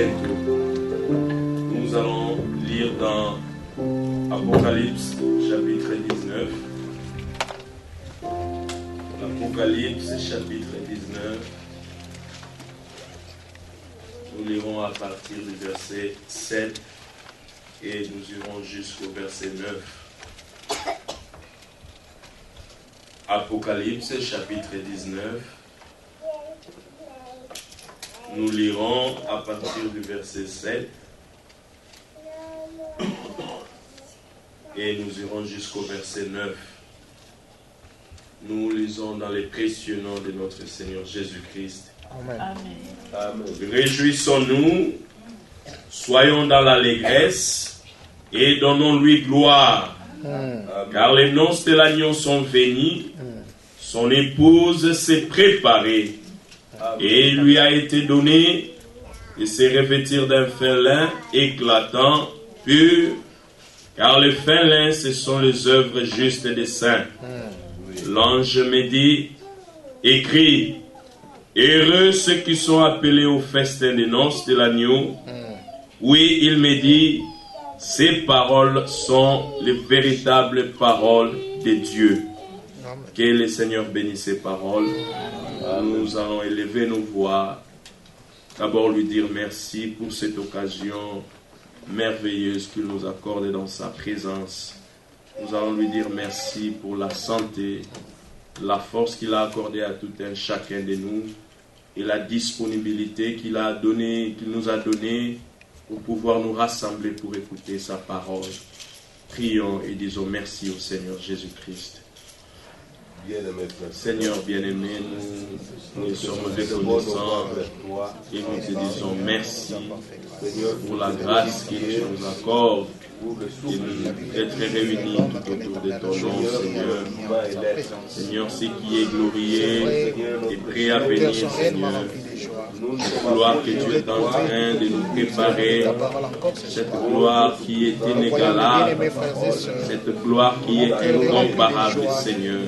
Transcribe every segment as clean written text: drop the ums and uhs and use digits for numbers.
bientôt. Nous allons lire dans Apocalypse chapitre 19. Apocalypse chapitre 19. Nous lirons à partir du verset 7 et nous irons jusqu'au verset 9. Apocalypse chapitre 19. Nous lirons à partir du verset 7 et nous irons jusqu'au verset 9. Nous lisons dans les précieux noms de notre Seigneur Jésus-Christ. Amen. Amen. Réjouissons-nous, soyons dans l'allégresse et donnons-lui gloire. Car les noces de l'agneau sont venues, son épouse s'est préparée. Et il lui a été donné de se revêtir d'un fin lin éclatant, pur, car le fin lin, ce sont les œuvres justes des saints. L'ange me dit, écris, heureux ceux qui sont appelés au festin des noces de l'agneau. Oui, il me dit, ces paroles sont les véritables paroles de Dieu. Que le Seigneur bénisse ces paroles. Nous allons élever nos voix. D'abord lui dire merci pour cette occasion merveilleuse qu'il nous accorde dans sa présence. Nous allons lui dire merci pour la santé, la force qu'il a accordée à tout un chacun de nous et la disponibilité qu'il nous a donnée pour pouvoir nous rassembler pour écouter sa parole. Prions et disons merci au Seigneur Jésus-Christ. Seigneur bien-aimé, nous sommes reconnaissants et nous te disons merci pour la grâce que tu nous accordes d'être réunis tout autour de ton nom, Seigneur. Seigneur, ce qui est glorieux et prêt à venir, Seigneur. Cette gloire que tu es en train de nous préparer, cette gloire qui est inégalable, cette gloire qui est incomparable, Seigneur.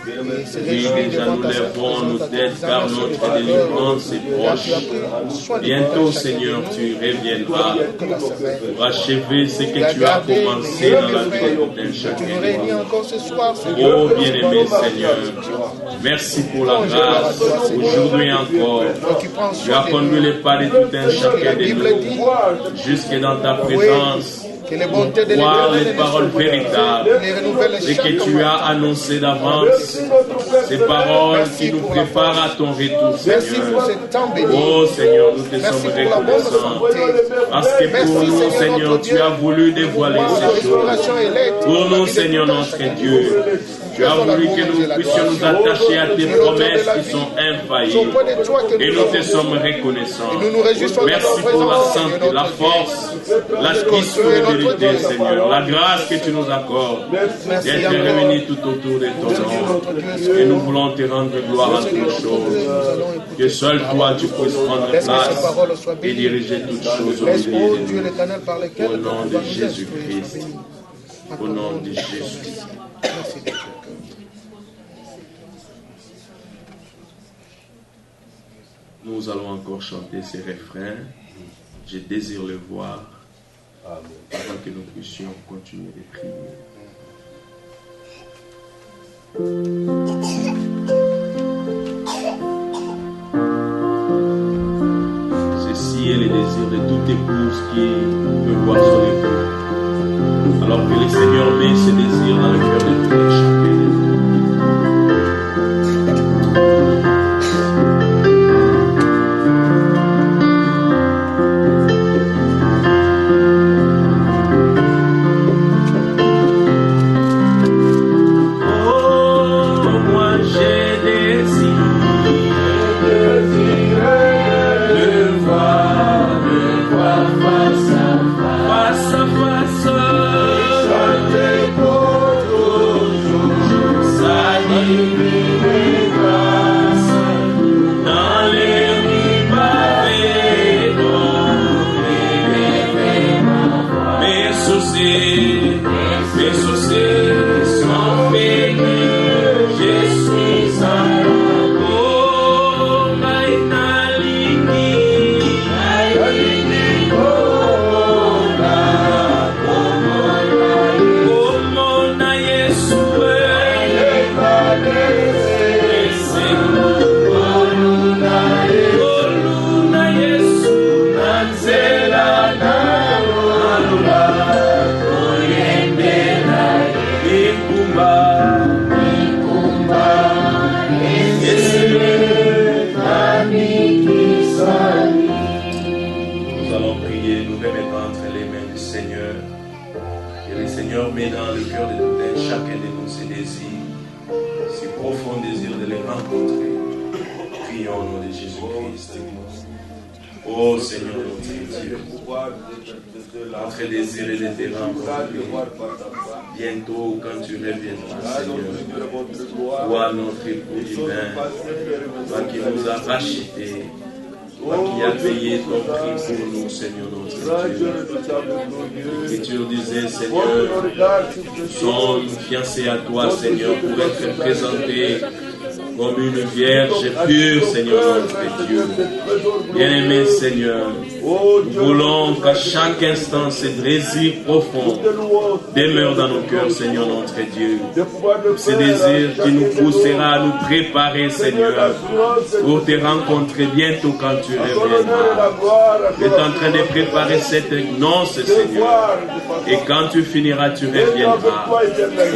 Oui, déjà nous lèvons nos têtes car notre délivrance est proche. Bientôt, Seigneur, tu reviendras pour achever ce que tu as commencé dans la vie d'un chacun. Oh, bien-aimé Seigneur, merci pour la grâce. Aujourd'hui encore, tu as conduit les pas de tout un chacun de nous jusque dans ta présence. Voir les paroles véritables, ce que tu as annoncé d'avance, ces paroles qui nous préparent à ton retour, Seigneur. Oh Seigneur, nous te sommes reconnaissants, parce que pour nous, Seigneur, tu as voulu dévoiler ces choses. Pour nous, Seigneur, notre Dieu, tu as voulu que nous puissions nous attacher à tes promesses qui sont infaillibles. Et nous te sommes reconnaissants. Merci pour la santé, la force, la disponibilité, Seigneur. La grâce que tu nous accordes d'être réunis tout autour de ton nom. Et nous voulons te rendre gloire en toutes choses. Que seul toi tu puisses prendre place et diriger toutes choses au milieu de nous. Au nom de Jésus-Christ. Au nom de Jésus. Nous allons encore chanter ces refrains. Je désire le voir. Avant que nous puissions continuer de prier. Ceci est le désir de toute épouse qui veut voir son époux. Alors que le Seigneur met ce désir dans le cœur de tout un chacun. Et le Seigneur met dans le cœur de tout un chacun de nous ces désirs, ces profonds désirs de les rencontrer. Prions au nom de Jésus-Christ. Oh Seigneur notre Dieu, notre désir est de te rencontrer. Bientôt, quand tu reviendras, Seigneur, toi notre époux divin, toi qui nous as rachetés, toi qui as payé ton prix pour nous, Seigneur notre Dieu. L'Écriture disait, Seigneur, nous sommes fiancés à toi, Seigneur, pour être présentés comme une vierge pure, Seigneur notre Dieu. Bien-aimé Seigneur, nous voulons qu'à chaque instant ces désirs profonds demeurent dans nos cœurs, Seigneur notre Dieu. Ces désirs qui nous poussera à nous préparer, Seigneur, pour te rencontrer bientôt quand tu reviendras. Tu es en train de préparer cette noce, Seigneur. Et quand tu finiras, tu reviendras.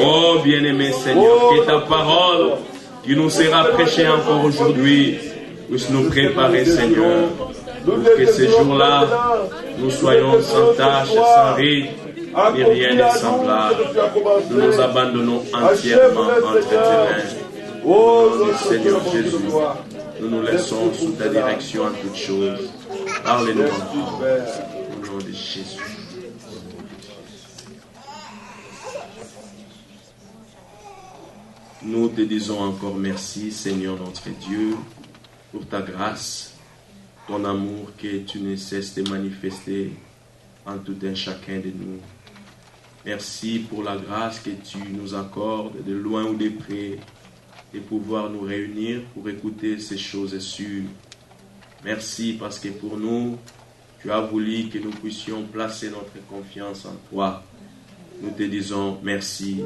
Oh bien-aimé Seigneur, que ta parole qui nous sera prêché encore aujourd'hui, puisse nous préparer, Seigneur, pour que ce jour-là, nous soyons sans tâche, sans ride, ni rien de semblable. Nous nous abandonnons entièrement entre tes mains. Au nom du Seigneur Jésus, nous nous laissons sous ta direction en toutes choses. Parlez-nous encore, au nom de Jésus. Nous te disons encore merci, Seigneur notre Dieu, pour ta grâce, ton amour que tu ne cesses de manifester en tout un chacun de nous. Merci pour la grâce que tu nous accordes, de loin ou de près, de pouvoir nous réunir pour écouter ces choses sûres. Merci parce que pour nous, tu as voulu que nous puissions placer notre confiance en toi. Nous te disons merci.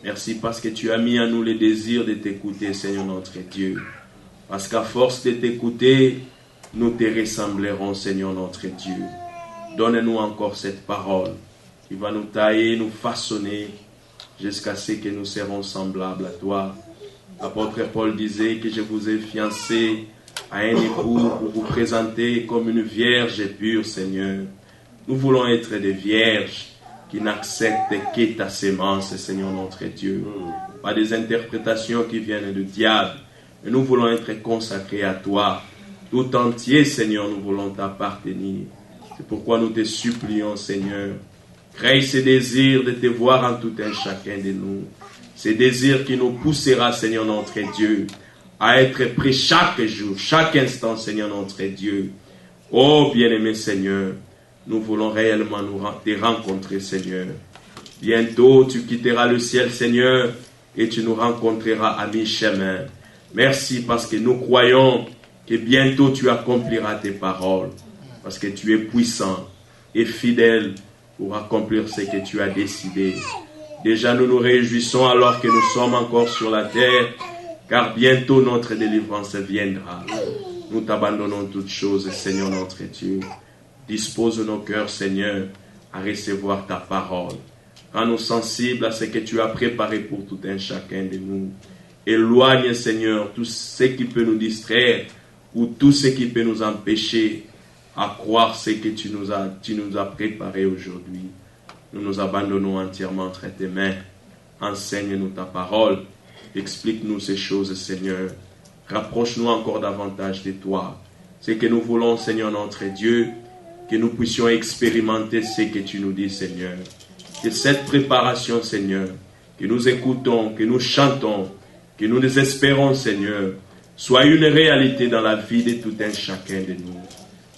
Merci parce que tu as mis en nous le désir de t'écouter, Seigneur notre Dieu. Parce qu'à force de t'écouter, nous te ressemblerons, Seigneur notre Dieu. Donne-nous encore cette parole qui va nous tailler, nous façonner jusqu'à ce que nous serons semblables à toi. L'apôtre Paul disait que je vous ai fiancé à un époux pour vous présenter comme une vierge pure, Seigneur. Nous voulons être des vierges qui n'acceptent que ta sémence, Seigneur notre Dieu. Pas des interprétations qui viennent du diable, mais nous voulons être consacrés à toi. Tout entier, Seigneur, nous voulons t'appartenir. C'est pourquoi nous te supplions, Seigneur. Crée ce désir de te voir en tout un chacun de nous. Ce désir qui nous poussera, Seigneur notre Dieu, à être prêts chaque jour, chaque instant, Seigneur notre Dieu. Oh, bien-aimé Seigneur, nous voulons réellement te rencontrer, Seigneur. Bientôt, tu quitteras le ciel, Seigneur, et tu nous rencontreras à mi-chemin. Merci parce que nous croyons que bientôt tu accompliras tes paroles, parce que tu es puissant et fidèle pour accomplir ce que tu as décidé. Déjà, nous nous réjouissons alors que nous sommes encore sur la terre, car bientôt notre délivrance viendra. Nous t'abandonnons toutes choses, Seigneur notre Dieu. Dispose nos cœurs, Seigneur, à recevoir ta parole. Rends-nous sensibles à ce que tu as préparé pour tout un chacun de nous. Éloigne, Seigneur, tout ce qui peut nous distraire ou tout ce qui peut nous empêcher à croire ce que tu nous as préparé aujourd'hui. Nous nous abandonnons entièrement entre tes mains. Enseigne-nous ta parole. Explique-nous ces choses, Seigneur. Rapproche-nous encore davantage de toi. Ce que nous voulons, Seigneur notre Dieu, que nous puissions expérimenter ce que tu nous dis, Seigneur. Que cette préparation, Seigneur, que nous écoutons, que nous chantons, que nous espérons, Seigneur, soit une réalité dans la vie de tout un chacun de nous.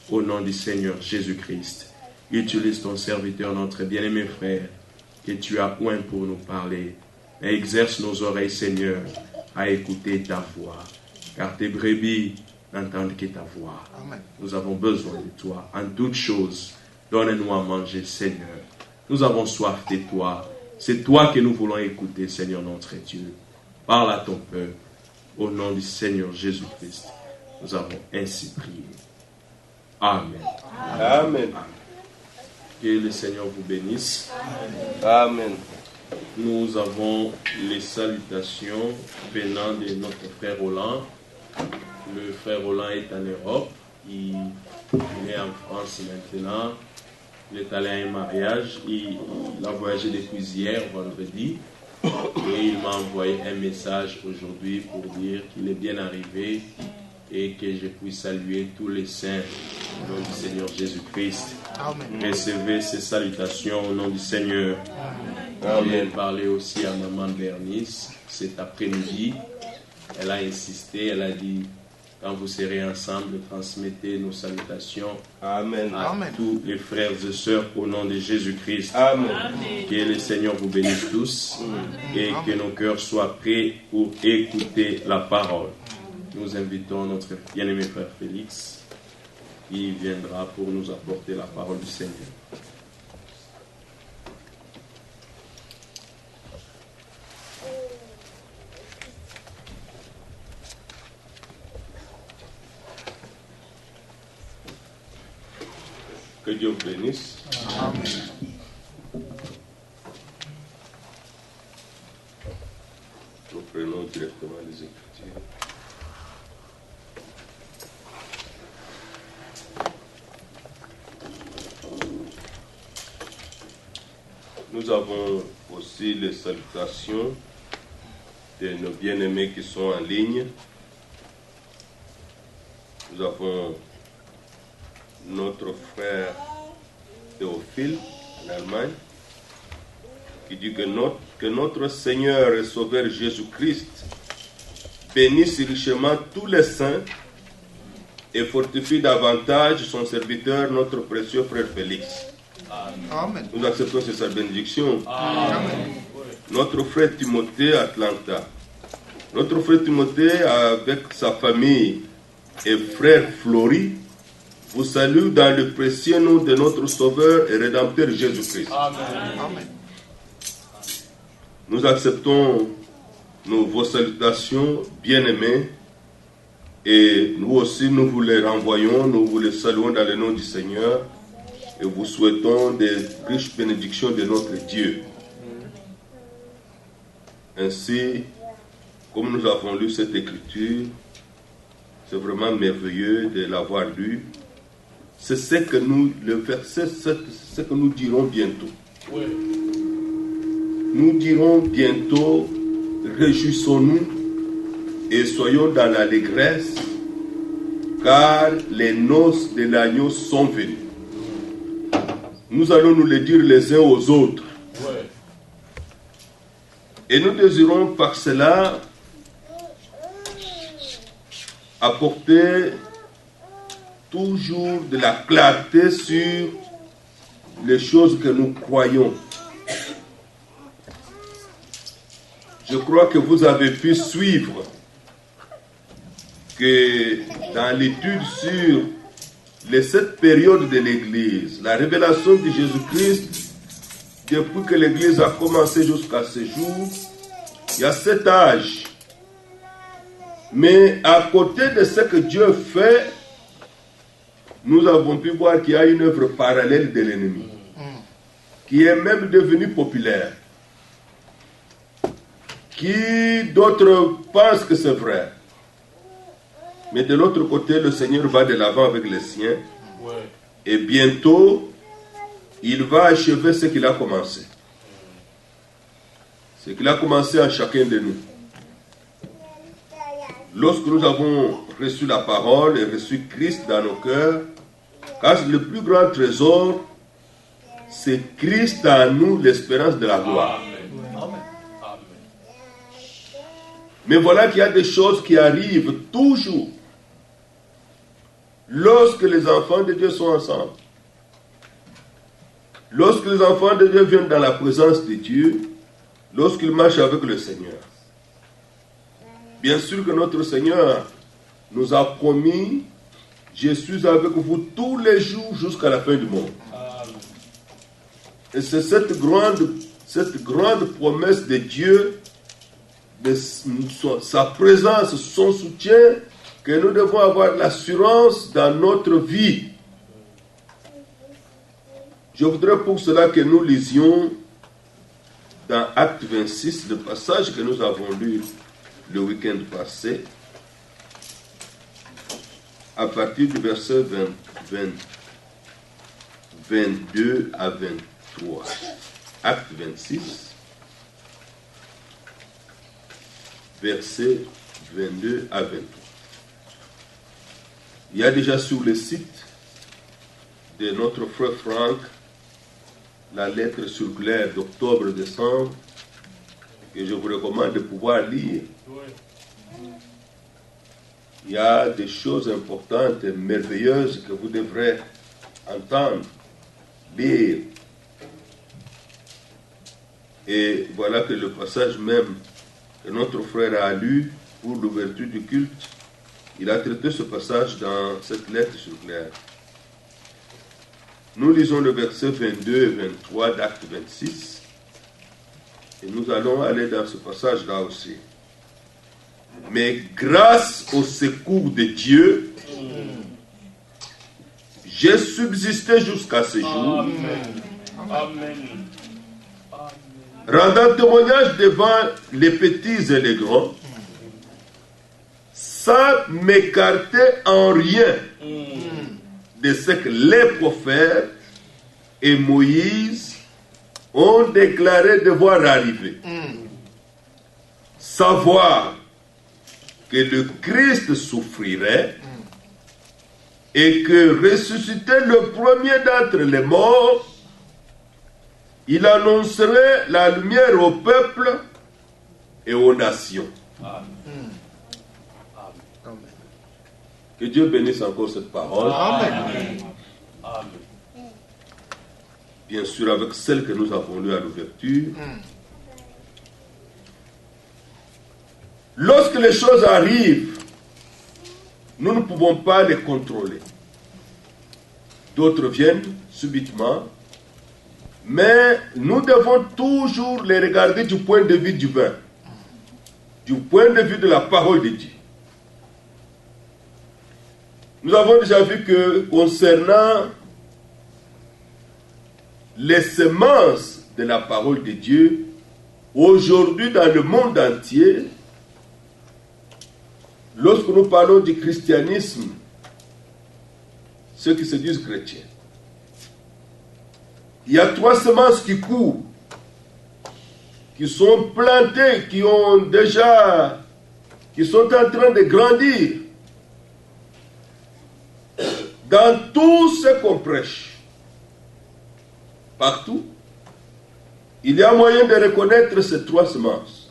Au nom du Seigneur Jésus-Christ, utilise ton serviteur, notre bien-aimé frère, que tu as point pour nous parler. Et exerce nos oreilles, Seigneur, à écouter ta voix. Car tes brebis n'entendent que ta voix. Amen. Nous avons besoin de toi. En toutes choses, donne-nous à manger, Seigneur. Nous avons soif de toi. C'est toi que nous voulons écouter, Seigneur notre Dieu. Parle à ton peuple. Au nom du Seigneur Jésus-Christ, nous avons ainsi prié. Amen. Amen. Que le Seigneur vous bénisse. Amen. Nous avons les salutations venant de notre frère Roland. Le frère Roland est en Europe. Il est en France maintenant. Il est allé à un mariage, il a voyagé depuis hier, vendredi, et il m'a envoyé un message aujourd'hui pour dire qu'il est bien arrivé et que je puisse saluer tous les saints au nom du Seigneur Jésus-Christ. Recevez ces salutations au nom du Seigneur. J'ai parlé aussi à maman Bernice cet après-midi. Elle a insisté, elle a dit, quand vous serez ensemble, transmettez nos salutations à tous les frères et sœurs au nom de Jésus-Christ. Que le Seigneur vous bénisse tous et que nos cœurs soient prêts pour écouter la parole. Nous invitons notre bien-aimé frère Félix qui viendra pour nous apporter la parole du Seigneur. Que Dieu vous bénisse. Amen. Nous prenons directement les Écritures. Nous avons aussi les salutations de nos bien-aimés qui sont en ligne. Nous avons notre frère Théophile en Allemagne qui dit que notre Seigneur et Sauveur Jésus-Christ bénisse richement tous les saints et fortifie davantage son serviteur, notre précieux frère Félix. Amen. Nous acceptons sa bénédiction. Amen. Notre frère Timothée à Atlanta. Notre frère Timothée avec sa famille et frère Flory vous salue dans le précieux nom de notre Sauveur et Rédempteur Jésus-Christ. Amen. Nous acceptons vos salutations bien-aimées et nous aussi nous vous les renvoyons, nous vous les saluons dans le nom du Seigneur et vous souhaitons des riches bénédictions de notre Dieu. Ainsi, comme nous avons lu cette écriture, c'est vraiment merveilleux de l'avoir lu. C'est ce que le verset, ce que nous dirons bientôt. Oui. Nous dirons bientôt, réjouissons-nous et soyons dans l'allégresse, car les noces de l'agneau sont venues. Nous allons nous le dire les uns aux autres. Oui. Et nous désirons par cela apporter toujours de la clarté sur les choses que nous croyons. Je crois que vous avez pu suivre que dans l'étude sur les 7 périodes de l'Église, la révélation de Jésus-Christ, depuis que l'Église a commencé jusqu'à ce jour, il y a 7 âges. Mais à côté de ce que Dieu fait, nous avons pu voir qu'il y a une œuvre parallèle de l'ennemi, qui est même devenue populaire, qui d'autres pensent que c'est vrai. Mais de l'autre côté, le Seigneur va de l'avant avec les siens, et bientôt, il va achever ce qu'il a commencé. Ce qu'il a commencé en chacun de nous. Lorsque nous avons reçu la parole et reçu Christ dans nos cœurs, car le plus grand trésor, c'est Christ en nous, l'espérance de la gloire. Amen. Mais voilà qu'il y a des choses qui arrivent toujours lorsque les enfants de Dieu sont ensemble. Lorsque les enfants de Dieu viennent dans la présence de Dieu, lorsqu'ils marchent avec le Seigneur. Bien sûr que notre Seigneur nous a promis, je suis avec vous tous les jours jusqu'à la fin du monde. Et c'est cette grande promesse de Dieu, de sa présence, son soutien, que nous devons avoir l'assurance dans notre vie. Je voudrais pour cela que nous lisions dans Acte 26, le passage que nous avons lu le week-end passé, à partir du verset 22 à 23. Acte 26, versets 22 à 23. Il y a déjà sur le site de notre frère Franck la lettre circulaire d'octobre-décembre que je vous recommande de pouvoir lire. Il y a des choses importantes et merveilleuses que vous devrez entendre, lire. Et voilà que le passage même que notre frère a lu pour l'ouverture du culte, il a traité ce passage dans cette lettre circulaire. Nous lisons le verset 22 et 23 d'Acte 26 et nous allons aller dans ce passage-là aussi. Mais grâce au secours de Dieu, j'ai subsisté jusqu'à ce jour, Amen. rendant témoignage devant les petits et les grands, sans m'écarter en rien de ce que les prophètes et Moïse ont déclaré devoir arriver. Savoir que le Christ souffrirait et que ressuscité le premier d'entre les morts, il annoncerait la lumière au peuple et aux nations. Que Dieu bénisse encore cette parole. Amen. Bien sûr, avec celle que nous avons lue à l'ouverture. Lorsque les choses arrivent, nous ne pouvons pas les contrôler. D'autres viennent subitement, mais nous devons toujours les regarder du point de vue divin, du point de vue de la parole de Dieu. Nous avons déjà vu que concernant les semences de la parole de Dieu, aujourd'hui dans le monde entier, lorsque nous parlons du christianisme, ceux qui se disent chrétiens, il y a 3 semences qui courent, qui sont plantées, qui sont en train de grandir. Dans tout ce qu'on prêche, partout, il y a moyen de reconnaître ces 3 semences.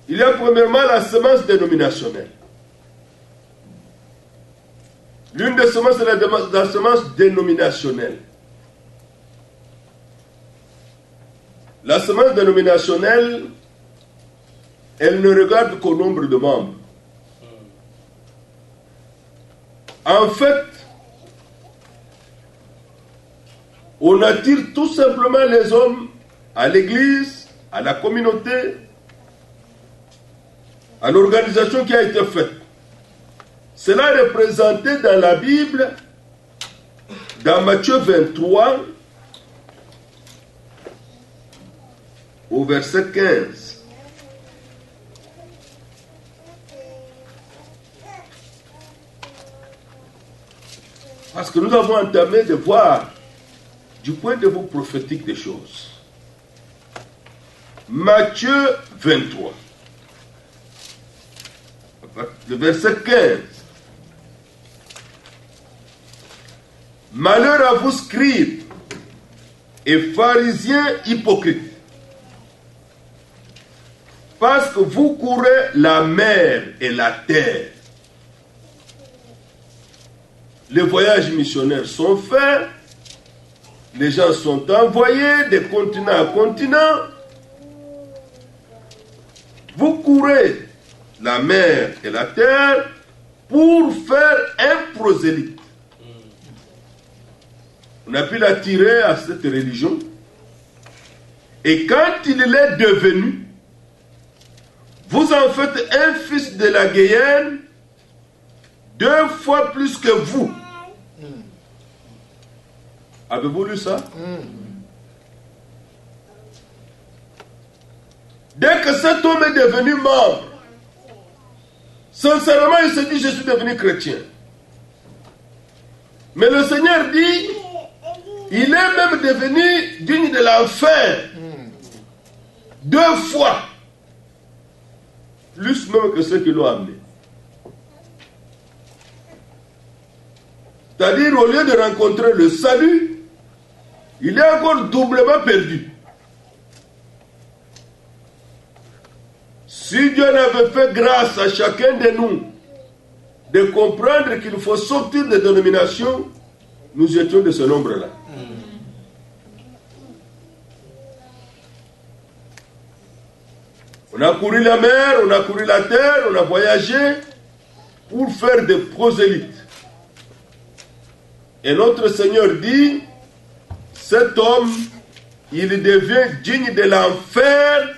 Il y a premièrement la semence dénominationnelle. L'une des semences, c'est la semence dénominationnelle. La semence dénominationnelle, elle ne regarde qu'au nombre de membres. En fait, on attire tout simplement les hommes à l'église, à la communauté, à l'organisation qui a été faite. Cela est représenté dans la Bible, dans Matthieu 23, au verset 15. Parce que nous avons entamé de voir du point de vue prophétique des choses. Matthieu 23, le verset 15. Malheur à vous, scribes et pharisiens hypocrites, parce que vous courez la mer et la terre. Les voyages missionnaires sont faits, les gens sont envoyés de continent à continent. Vous courez la mer et la terre pour faire un prosélyte. On a pu l'attirer à cette religion. Et quand il l'est devenu, vous en faites un fils de la Guéhenne 2 fois plus que vous. Avez-vous lu ça? Dès que cet homme est devenu membre, sincèrement il se dit je suis devenu chrétien. Mais le Seigneur dit, il est même devenu digne de l'enfer. 2 fois. Plus même que ceux qui l'ont amené. C'est-à-dire, au lieu de rencontrer le salut, il est encore doublement perdu. Si Dieu n'avait fait grâce à chacun de nous de comprendre qu'il faut sortir des dénominations, nous étions de ce nombre-là. On a couru la mer, on a couru la terre, on a voyagé pour faire des prosélytes. Et notre Seigneur dit, cet homme, il devient digne de l'enfer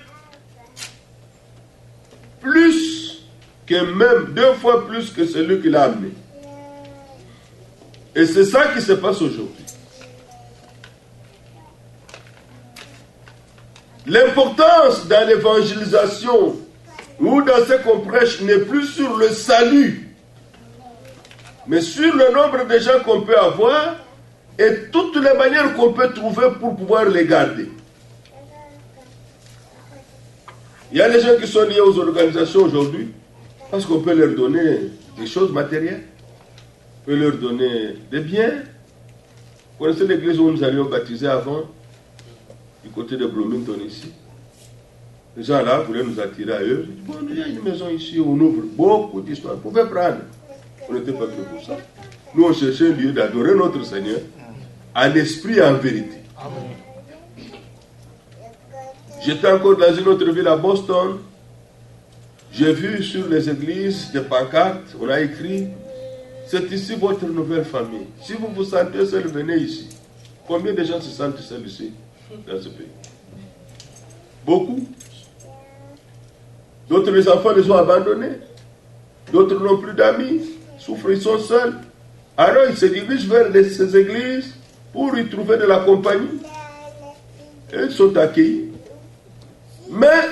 plus que même 2 fois plus que celui qui l'a amené. Et c'est ça qui se passe aujourd'hui. L'importance dans l'évangélisation ou dans ce qu'on prêche n'est plus sur le salut, mais sur le nombre de gens qu'on peut avoir et toutes les manières qu'on peut trouver pour pouvoir les garder. Il y a des gens qui sont liés aux organisations aujourd'hui parce qu'on peut leur donner des choses matérielles, on peut leur donner des biens. Vous connaissez l'église où nous allions baptiser avant, du côté de Bloomington ici. Les gens là voulaient nous attirer à eux. Bon, il y a une maison ici, on ouvre beaucoup d'histoires. Vous pouvez prendre. On n'était pas fait pour ça. Nous, on cherchait un lieu d'adorer notre Seigneur en esprit et en vérité. J'étais encore dans une autre ville à Boston. J'ai vu sur les églises des pancartes, on a écrit, c'est ici votre nouvelle famille. Si vous vous sentez seul, venez ici. Combien de gens se sentent seuls ici, dans ce pays? Beaucoup. D'autres, les enfants les ont abandonnés. D'autres n'ont plus d'amis, souffrent, ils sont seuls. Alors ils se dirigent vers ces églises pour y trouver de la compagnie. Et ils sont accueillis. Mais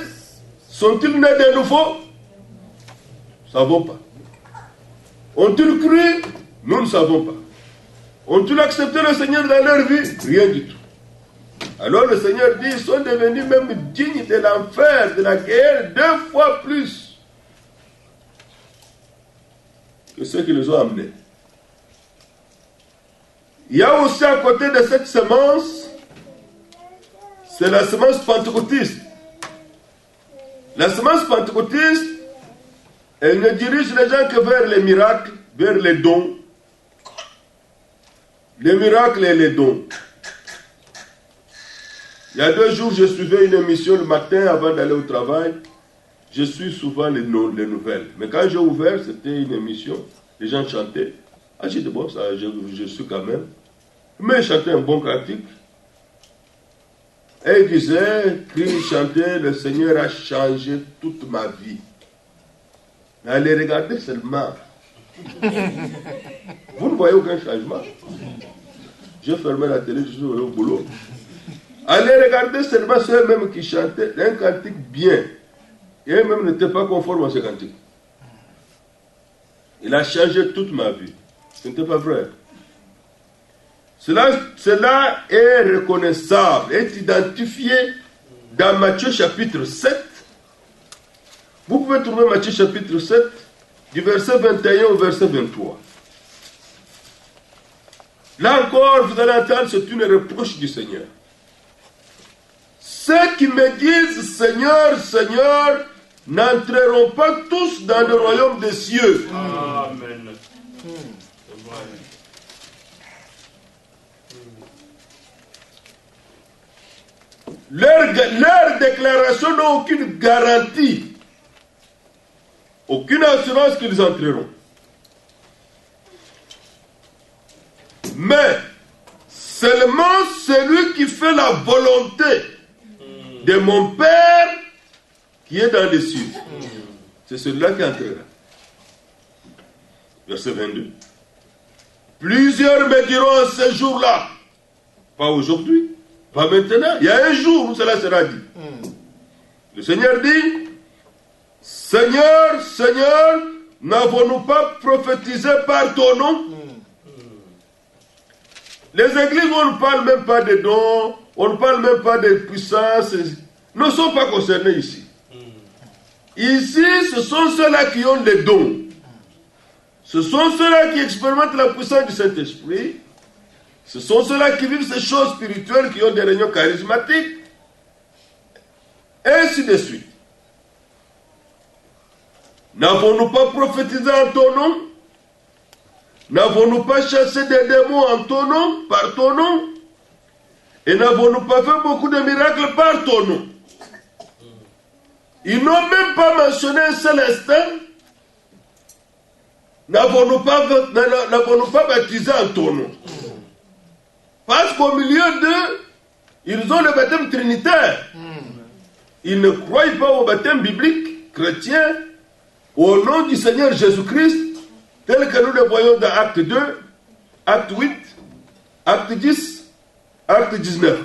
sont-ils nés de nouveau? Nous ne savons pas. Ont-ils cru? Nous ne savons pas. Ont-ils accepté le Seigneur dans leur vie? Rien du tout. Alors le Seigneur dit, ils sont devenus même dignes de l'enfer, de la guerre, 2 fois plus que ceux qui les ont amenés. Il y a aussi à côté de cette semence, c'est la semence pentecôtiste. La semence pentecôtiste, elle ne dirige les gens que vers les miracles, vers les dons. Les miracles et les dons. Il y a 2 jours, je suivais une émission le matin avant d'aller au travail. Je suis souvent les nouvelles. Mais quand j'ai ouvert, c'était une émission. Les gens chantaient. Ah, j'ai dit, bon, ça, je suis quand même. Mais ils chantaient un bon cantique. Et ils disaient, ils chantaient, le Seigneur a changé toute ma vie. Mais allez regarder seulement. Vous ne voyez aucun changement. J'ai fermé la télé, je suis au boulot. Allez regarder seulement ceux-mêmes qui chantaient un cantique bien. Et eux-mêmes n'étaient pas conformes à ce cantique. Il a changé toute ma vie. Ce n'était pas vrai. Cela est reconnaissable, est identifié dans Matthieu chapitre 7. Vous pouvez trouver Matthieu chapitre 7, du verset 21 au verset 23. Là encore, vous allez entendre, c'est une reproche du Seigneur. Ceux qui me disent Seigneur, Seigneur, n'entreront pas tous dans le royaume des cieux. Amen. Leur déclaration n'a aucune garantie, aucune assurance qu'ils entreront. Mais seulement celui qui fait la volonté de mon Père qui est dans les cieux, c'est celui-là qui entrera. Verset 22. Plusieurs me diront en ce jour-là, pas aujourd'hui, pas maintenant, il y a un jour où cela sera dit. Le Seigneur dit, Seigneur, Seigneur, n'avons-nous pas prophétisé par ton nom? Les églises, on ne parle même pas des dons, on ne parle même pas des puissances, ne sont pas concernés ici. Ici, ce sont ceux-là qui ont les dons. Ce sont ceux-là qui expérimentent la puissance du Saint-Esprit. Ce sont ceux-là qui vivent ces choses spirituelles, qui ont des réunions charismatiques. Et ainsi de suite. N'avons-nous pas prophétisé en ton nom? N'avons-nous pas chassé des démons en ton nom, par ton nom? Et n'avons-nous pas fait beaucoup de miracles par ton nom? Ils n'ont même pas mentionné un seul instant. N'avons-nous pas baptisé en ton nom? Parce qu'au milieu d'eux, ils ont le baptême trinitaire. Ils ne croient pas au baptême biblique, chrétien, au nom du Seigneur Jésus-Christ, tel que nous le voyons dans Acte 2, Acte 8, Acte 10, Acte 19.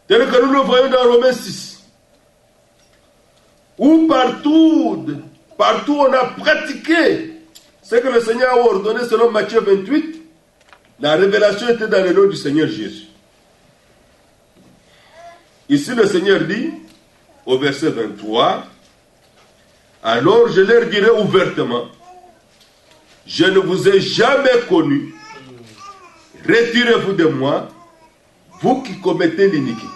Tel que nous le voyons dans Romains 6. Où partout on a pratiqué ce que le Seigneur a ordonné selon Matthieu 28, la révélation était dans le nom du Seigneur Jésus. Ici le Seigneur dit, au verset 23, alors je leur dirai ouvertement, je ne vous ai jamais connu, retirez-vous de moi, vous qui commettez l'iniquité.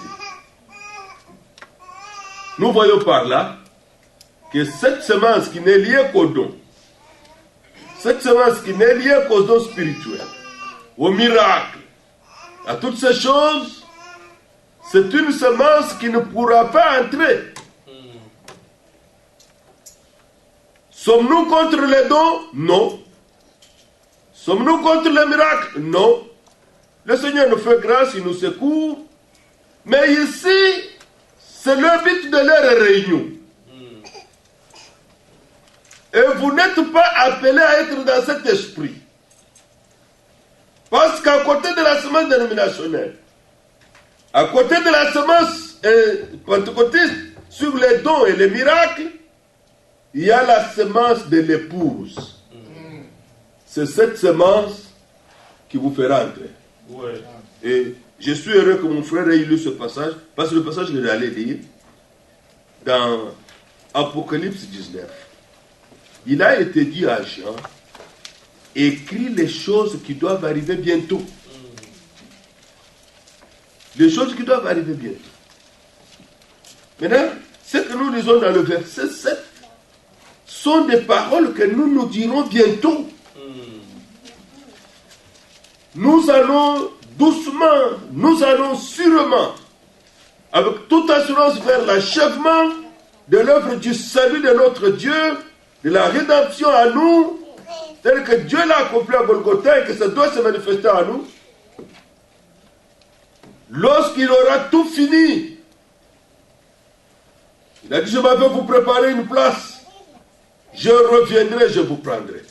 Nous voyons par là que cette semence qui n'est liée qu'au don, cette semence qui n'est liée qu'aux dons spirituels, au miracle, à toutes ces choses, c'est une semence qui ne pourra pas entrer. Sommes-nous contre les dons? Non. Sommes-nous contre les miracles? Non. Le Seigneur nous fait grâce, il nous secourt. Mais ici, c'est le but de leur réunion. Et vous n'êtes pas appelés à être dans cet esprit. Parce qu'à côté de la semence dénominationnelle, à côté de la semence pentecôtiste sur les dons et les miracles, il y a la semence de l'épouse. C'est cette semence qui vous fera entrer. Ouais. Et je suis heureux que mon frère ait lu ce passage, parce que le passage que j'allais lire, dans Apocalypse 19, il a été dit à Jean, écris les choses qui doivent arriver bientôt. Les choses qui doivent arriver bientôt. Maintenant, ce que nous lisons dans le verset 7 sont des paroles que nous nous dirons bientôt. Nous allons doucement, nous allons sûrement, avec toute assurance vers l'achèvement de l'œuvre du salut de notre Dieu, de la rédemption à nous, tel que Dieu l'a accompli à Golgotha et que ça doit se manifester à nous. Lorsqu'il aura tout fini, il a dit, je m'en vais vous préparer une place. Je reviendrai, je vous prendrai.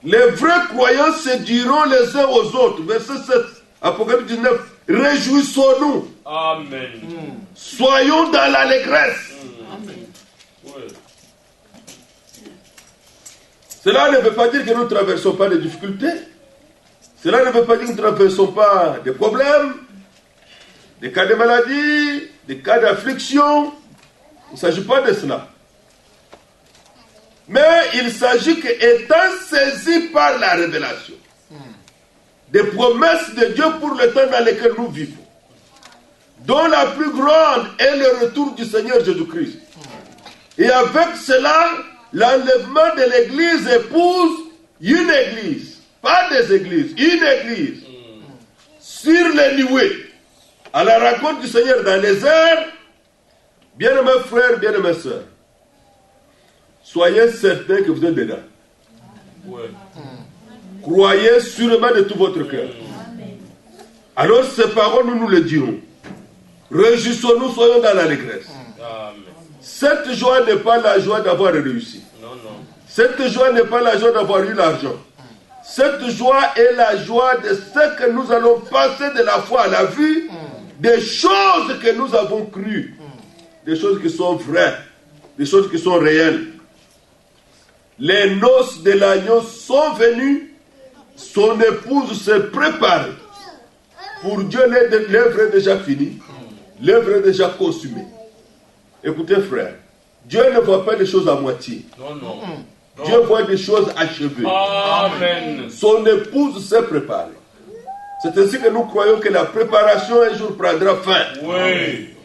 Les vrais croyants se diront les uns aux autres. Verset 7, Apocalypse 19. Réjouissons-nous. Amen. Soyons dans l'allégresse. Amen. Ouais. Cela ne veut pas dire que nous ne traversons pas des difficultés. Cela ne veut pas dire que nous ne traversons pas des problèmes, des cas de maladie, des cas d'affliction. Il ne s'agit pas de cela. Mais il s'agit qu'étant saisi par la révélation des promesses de Dieu pour le temps dans lequel nous vivons, dont la plus grande est le retour du Seigneur Jésus-Christ. Et avec cela, l'enlèvement de l'église épouse une église, pas des églises, une église, sur les nuées, à la rencontre du Seigneur dans les airs. Bien-aimés frères, bien-aimés sœurs, soyez certains que vous êtes dedans. Ouais. Croyez sûrement de tout votre cœur. Alors ces paroles, nous nous les dirons. Réjouissons-nous, soyons dans l'allégresse. Amen. Cette joie n'est pas la joie d'avoir réussi. Non, non. Cette joie n'est pas la joie d'avoir eu l'argent. Cette joie est la joie de ce que nous allons passer de la foi à la vue, des choses que nous avons crues, des choses qui sont vraies, des choses qui sont réelles. les noces de l'agneau sont venues, son épouse s'est préparée. Pour Dieu, l'œuvre est déjà finie, l'œuvre est déjà consumée. Écoutez frère, Dieu ne voit pas les choses à moitié. Non. Dieu voit des choses achevées. Amen. Son épouse s'est préparée. C'est ainsi que nous croyons que la préparation un jour prendra fin. Oui.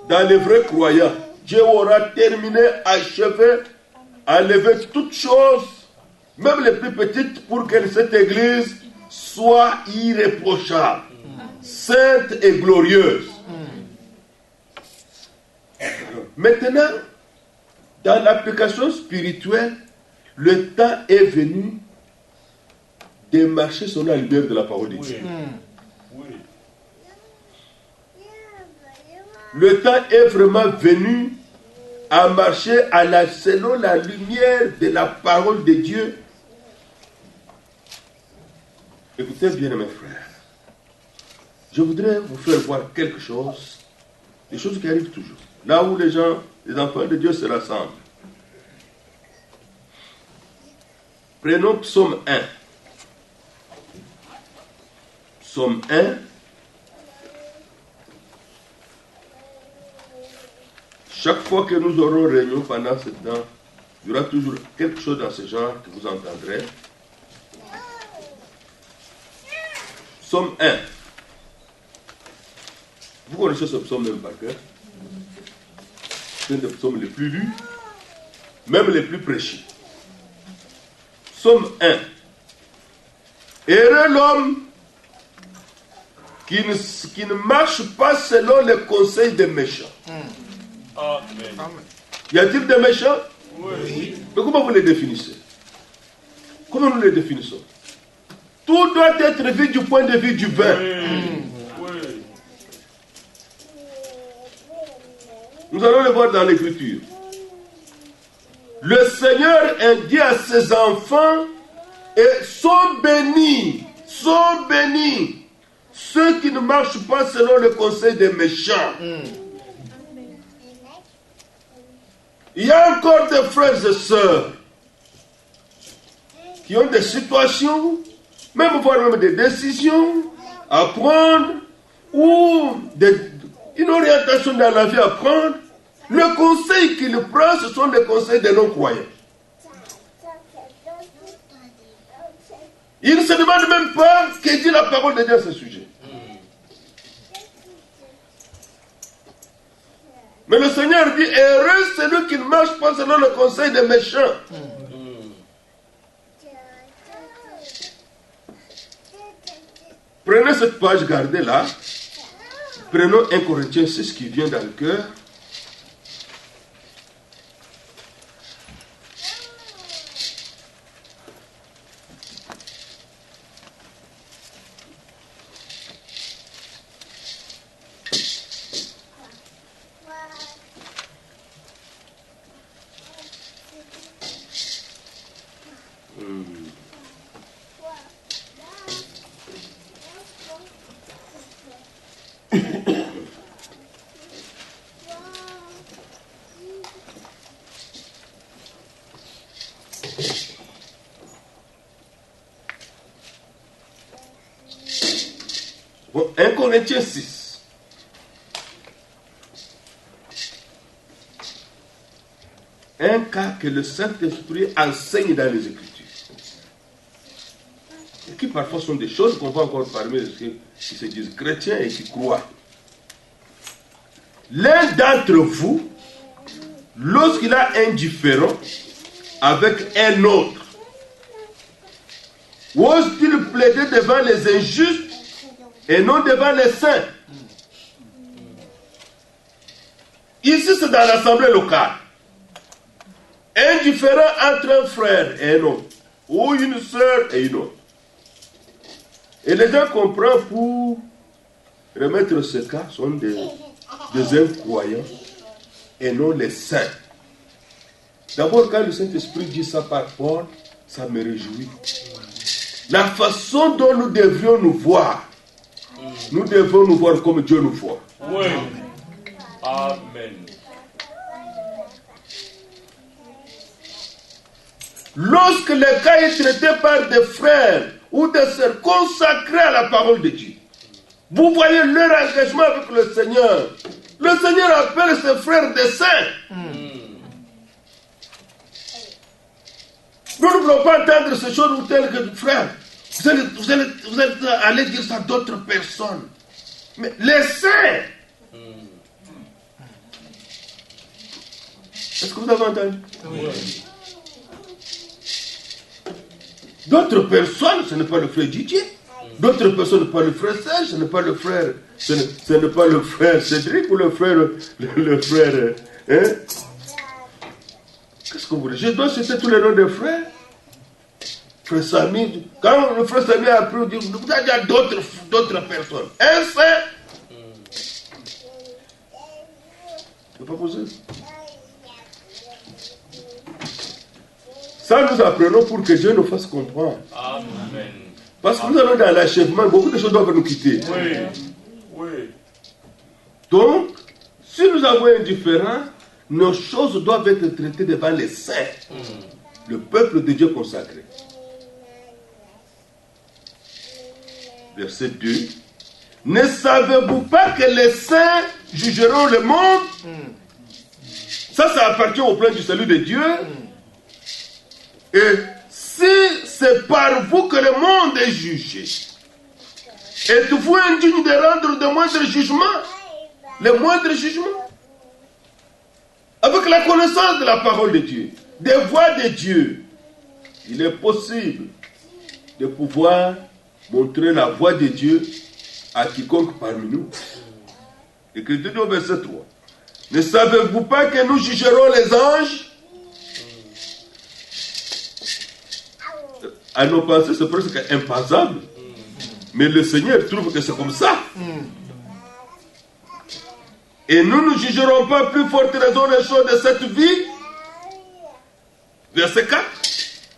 Dans les vrais croyants, Dieu aura terminé, achevé, enlevé toutes choses, même les plus petites, pour que cette église soit irréprochable, sainte et glorieuse. Maintenant, dans l'application spirituelle, le temps est venu de marcher selon la lumière de la parole de Dieu. Oui. Le temps est vraiment venu à marcher selon la lumière de la parole de Dieu. Écoutez bien mes frères, je voudrais vous faire voir quelque chose, des choses qui arrivent toujours. Là où les enfants de Dieu se rassemblent. Prenons Psaume 1. Psaume 1. Chaque fois que nous aurons réunion pendant ce temps, il y aura toujours quelque chose dans ce genre que vous entendrez. Psaume 1. Vous connaissez ce psaume même par cœur. C'est un des psaumes les plus lus, même les plus prêchés. Psaume 1. Heureux l'homme qui ne marche pas selon les conseils des méchants. Amen. Y a-t-il des méchants? Oui. Mais comment vous les définissez? Comment nous les définissons? Tout doit être vu du point de vue du vin. Oui. Nous allons le voir dans l'Écriture. Le Seigneur dit à ses enfants, et sont bénis, ceux qui ne marchent pas selon le conseil des méchants. Il y a encore des frères et sœurs qui ont des situations, voire même des décisions à prendre, ou une orientation dans la vie à prendre. Le conseil qu'il prend, ce sont les conseils des non-croyants. Il ne se demande même pas ce que dit la parole de Dieu à ce sujet. Mais le Seigneur dit, heureux celui qui ne marche pas selon le conseil des méchants. Prenez cette page, gardez-la. Prenons 1 Corinthiens 6 qui vient dans le cœur. Bon, 1 Corinthiens 6. Un cas que le Saint-Esprit enseigne dans les Écritures. Et qui parfois sont des choses qu'on voit encore parmi ceux qui se disent chrétiens et qui croient. L'un d'entre vous, lorsqu'il a un différend avec un autre, ose-t-il plaider devant les injustes et non devant les saints? Ici, c'est dans l'assemblée locale. Un différend entre un frère et un autre, ou une sœur et une autre. Et les gens comprennent pour remettre ce cas sont des incroyants et non les saints. D'abord, quand le Saint-Esprit dit ça par Paul, ça me réjouit. La façon dont nous devions nous voir, nous devons nous voir comme Dieu nous voit. Oui. Amen. lorsque le cas est traité par des frères ou des sœurs consacrés à la parole de Dieu, vous voyez leur engagement avec le Seigneur. Le Seigneur appelle ses frères des saints. Nous ne voulons pas entendre ces choses ou telles que, frère, vous allez aller dire ça à d'autres personnes. Mais les saints. Est-ce que vous avez entendu? Oui. D'autres personnes, ce n'est pas le frère Didier. D'autres personnes, ce n'est pas le frère Serge, ce n'est pas le frère, ce n'est pas le frère Cédric ou le frère, hein? Qu'est-ce que vous voulez? Je dois citer tous les noms des frères. Frère Samy, quand le frère Samy a appris, il dit, vous avez d'autres personnes. Un saint. C'est pas possible. Ça, nous apprenons pour que Dieu nous fasse comprendre. Amen. Parce que nous allons dans l'achèvement, beaucoup de choses doivent nous quitter. Oui. Oui. Donc, si nous avons un différend, nos choses doivent être traitées devant les saints, le peuple de Dieu consacré. Verset 2. Ne savez-vous pas que les saints jugeront le monde? Ça appartient au plan du salut de Dieu. Et si c'est par vous que le monde est jugé, êtes-vous indigne de rendre de moindres jugements? Les moindres jugements? Avec la connaissance de la parole de Dieu, des voies de Dieu, il est possible de pouvoir montrer la voie de Dieu à quiconque parmi nous. Écriture au verset 3. Ne savez-vous pas que nous jugerons les anges? À nos pensées, c'est presque impensable. Mais le Seigneur trouve que c'est comme ça. Et nous ne jugerons pas plus forte raison les choses de cette vie. Verset 4.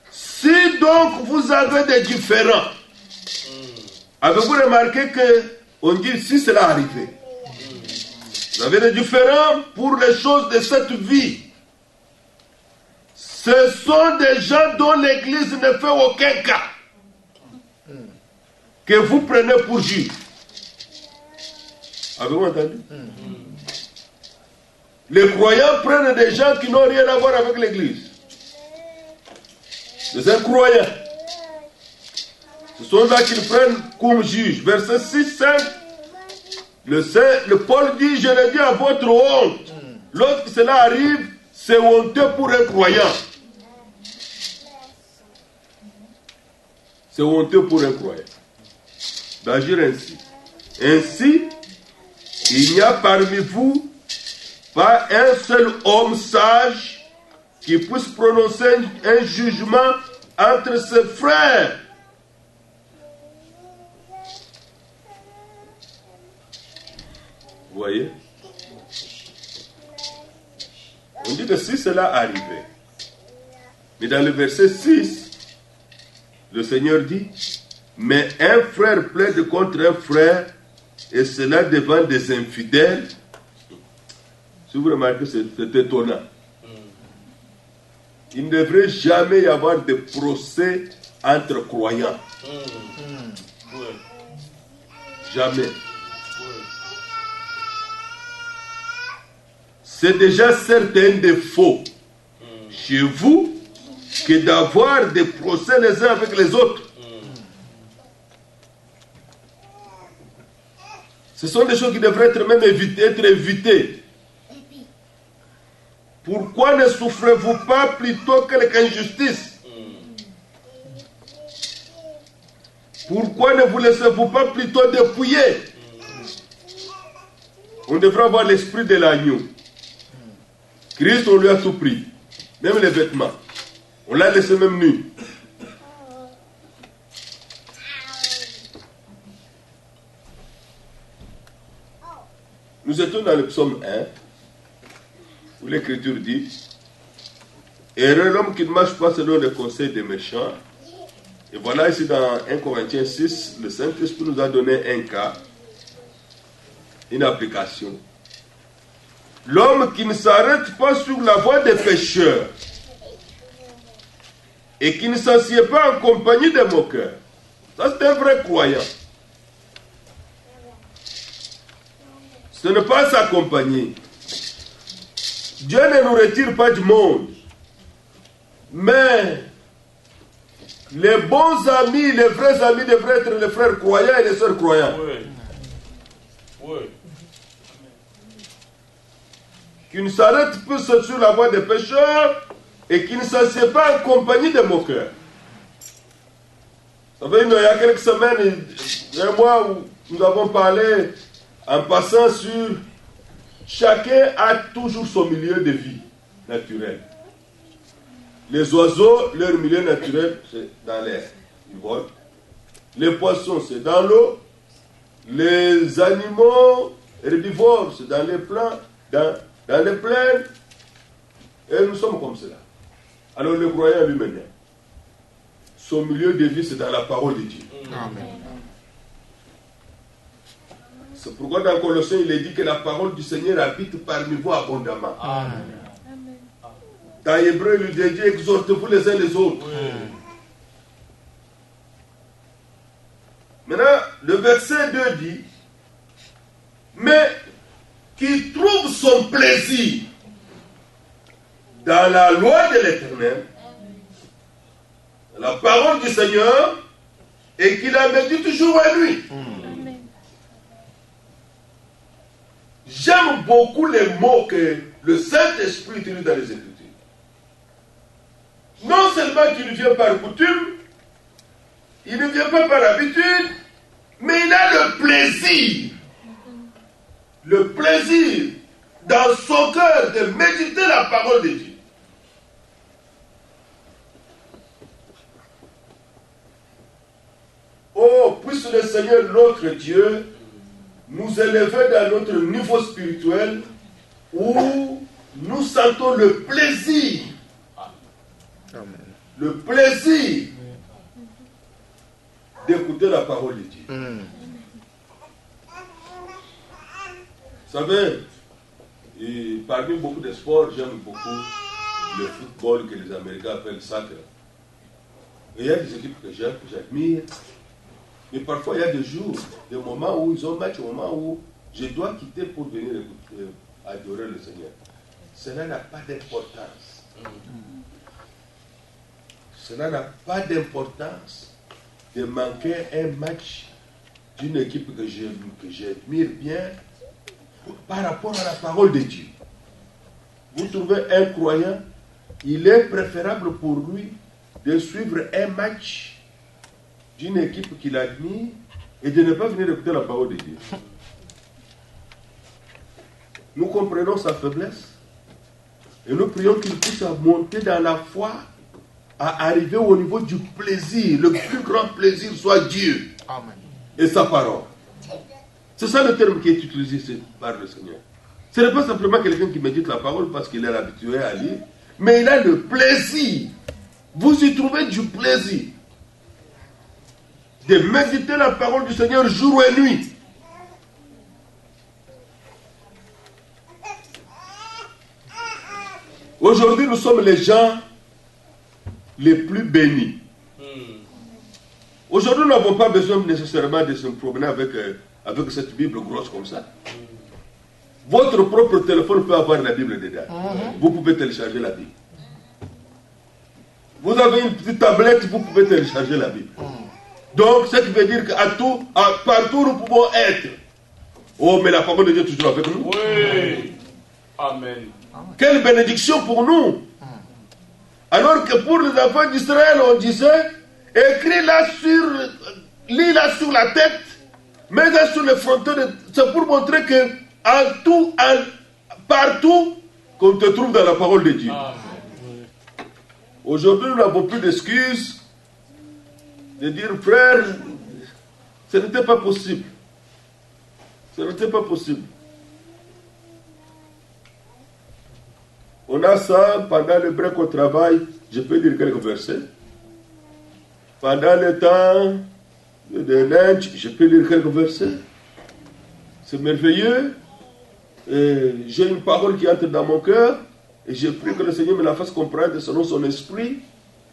Si donc vous avez des différends, avez-vous remarqué qu'on dit si cela arrivait? Vous avez des différends pour les choses de cette vie. Ce sont des gens dont l'Église ne fait aucun cas. Que vous prenez pour juge. Avez-vous entendu? Les croyants prennent des gens qui n'ont rien à voir avec l'Église. Des incroyants. Ce sont là qu'ils prennent comme juge. Verset 6, 5. Le Paul dit, je le dis à votre honte. Lorsque cela arrive, c'est honteux pour un croyant. C'est honteux pour un croyant d'agir ainsi. Ainsi, il n'y a parmi vous pas un seul homme sage qui puisse prononcer un jugement entre ses frères. Vous voyez? On dit que si cela arrivait, mais dans le verset 6, le Seigneur dit, mais un frère plaide contre un frère, et cela devant des infidèles. Si vous remarquez, c'est étonnant. Il ne devrait jamais y avoir de procès entre croyants. Jamais. C'est déjà certain défaut chez vous que d'avoir des procès les uns avec les autres. Ce sont des choses qui devraient être même évitées. Pourquoi ne souffrez-vous pas plutôt quelque injustice? Pourquoi ne vous laissez-vous pas plutôt dépouiller? On devrait avoir l'esprit de l'agneau. Christ, on lui a tout pris. Même les vêtements. On l'a laissé même nu. Nous étions dans le psaume 1, où l'Écriture dit, heureux l'homme qui ne marche pas selon les conseils des méchants. Et voilà ici dans 1 Corinthiens 6, le Saint-Esprit nous a donné un cas, une application. L'homme qui ne s'arrête pas sur la voie des pécheurs, et qui ne s'assied pas en compagnie des moqueurs. Ça, c'est un vrai croyant. Ce n'est pas sa compagnie. Dieu ne nous retire pas du monde. Mais les bons amis, les vrais amis devraient être les frères croyants et les sœurs croyants. Oui. Oui. Qui ne s'arrêtent plus sur la voie des pécheurs et qui ne s'assied pas en compagnie des moqueurs. Vous savez, il y a quelques semaines, un mois, où nous avons parlé en passant sur chacun a toujours son milieu de vie naturel. Les oiseaux, leur milieu naturel, c'est dans l'air. Ils volent. Les poissons, c'est dans l'eau. Les animaux herbivores, c'est dans les plants, dans les plaines. Et nous sommes comme cela. Alors le croyant lui-même, son milieu de vie, c'est dans la parole de Dieu. Amen. C'est pourquoi dans Colossiens, il est dit que la parole du Seigneur habite parmi vous abondamment. Amen. Dans Hébreu, il est dit, exhortez-vous les uns les autres. Oui. Maintenant, le verset 2 dit, mais qui trouve son plaisir dans la loi de l'Éternel, la parole du Seigneur, et qui la médite jour et nuit. J'aime beaucoup les mots que le Saint-Esprit utilise dans les Écritures. Non seulement qu'il vient par coutume, il ne vient pas par habitude, mais il a le plaisir dans son cœur de méditer la parole de Dieu. Oh, puisse le Seigneur, notre Dieu, nous élever dans notre niveau spirituel où nous sentons le plaisir. Amen. Le plaisir d'écouter la parole de Dieu. Vous savez, et parmi beaucoup de sports, j'aime beaucoup le football que les Américains appellent soccer. Et il y a des équipes que j'aime, que j'admire. Mais parfois, il y a des jours, des moments où ils ont match, des moments où je dois quitter pour venir écouter, adorer le Seigneur. Cela n'a pas d'importance. Cela n'a pas d'importance de manquer un match d'une équipe que j'admire bien par rapport à la parole de Dieu. Vous trouvez un croyant, il est préférable pour lui de suivre un match d'une équipe qu'il admire et de ne pas venir écouter la parole de Dieu. Nous comprenons sa faiblesse et nous prions qu'il puisse monter dans la foi à arriver au niveau du plaisir. Le plus grand plaisir soit Dieu. Amen. Et sa parole. C'est ça le terme qui est utilisé par le Seigneur. Ce n'est pas simplement quelqu'un qui médite la parole parce qu'il est habitué à lire, mais il a le plaisir. Vous y trouvez du plaisir de méditer la parole du Seigneur jour et nuit. Aujourd'hui, nous sommes les gens les plus bénis. Aujourd'hui, nous n'avons pas besoin nécessairement de se promener avec cette Bible grosse comme ça. Votre propre téléphone peut avoir la Bible dedans. Vous pouvez télécharger la Bible. Vous avez une petite tablette, vous pouvez télécharger la Bible. Donc, ce qui veut dire partout nous pouvons être. Oh, mais la parole de Dieu est toujours avec nous. Oui. Amen. Quelle bénédiction pour nous. Alors que pour les enfants d'Israël, on disait, lis-la sur la tête, mets-la sur le fronton. C'est pour montrer que partout, qu'on te trouve dans la parole de Dieu. Amen. Aujourd'hui, nous n'avons plus d'excuses de dire, frère, ce n'était pas possible. Ce n'était pas possible. On a ça pendant le break au travail, je peux lire quelques versets. Pendant le temps de lunch, je peux lire quelques versets. C'est merveilleux. J'ai une parole qui entre dans mon cœur et je prie que le Seigneur me la fasse comprendre selon son esprit.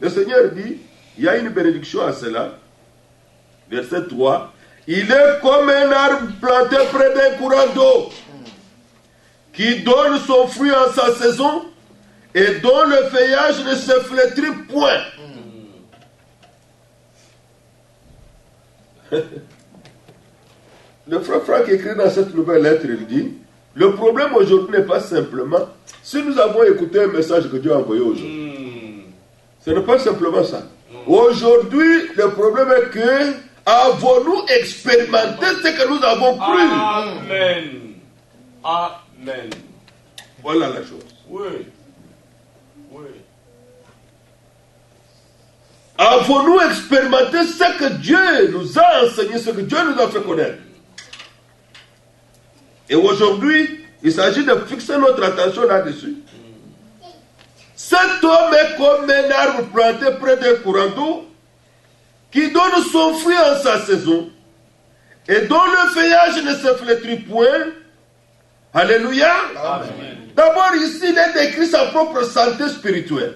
Le Seigneur dit, il y a une bénédiction à cela. Verset 3. Il est comme un arbre planté près d'un courant d'eau qui donne son fruit en sa saison et dont le feuillage ne se flétrit point. Le frère Franck écrit dans cette nouvelle lettre, il dit, le problème aujourd'hui n'est pas simplement, si nous avons écouté un message que Dieu a envoyé aujourd'hui, ce n'est pas simplement ça. Aujourd'hui, le problème est que avons-nous expérimenté ce que nous avons cru? Amen. Amen. Voilà la chose. Oui. Oui. Avons-nous expérimenté ce que Dieu nous a enseigné, ce que Dieu nous a fait connaître? Et aujourd'hui, il s'agit de fixer notre attention là-dessus. Cet homme est comme un arbre planté près d'un courant d'eau qui donne son fruit en sa saison et dont le feuillage ne se flétrit point. Alléluia. Amen. D'abord ici, il est décrit sa propre santé spirituelle.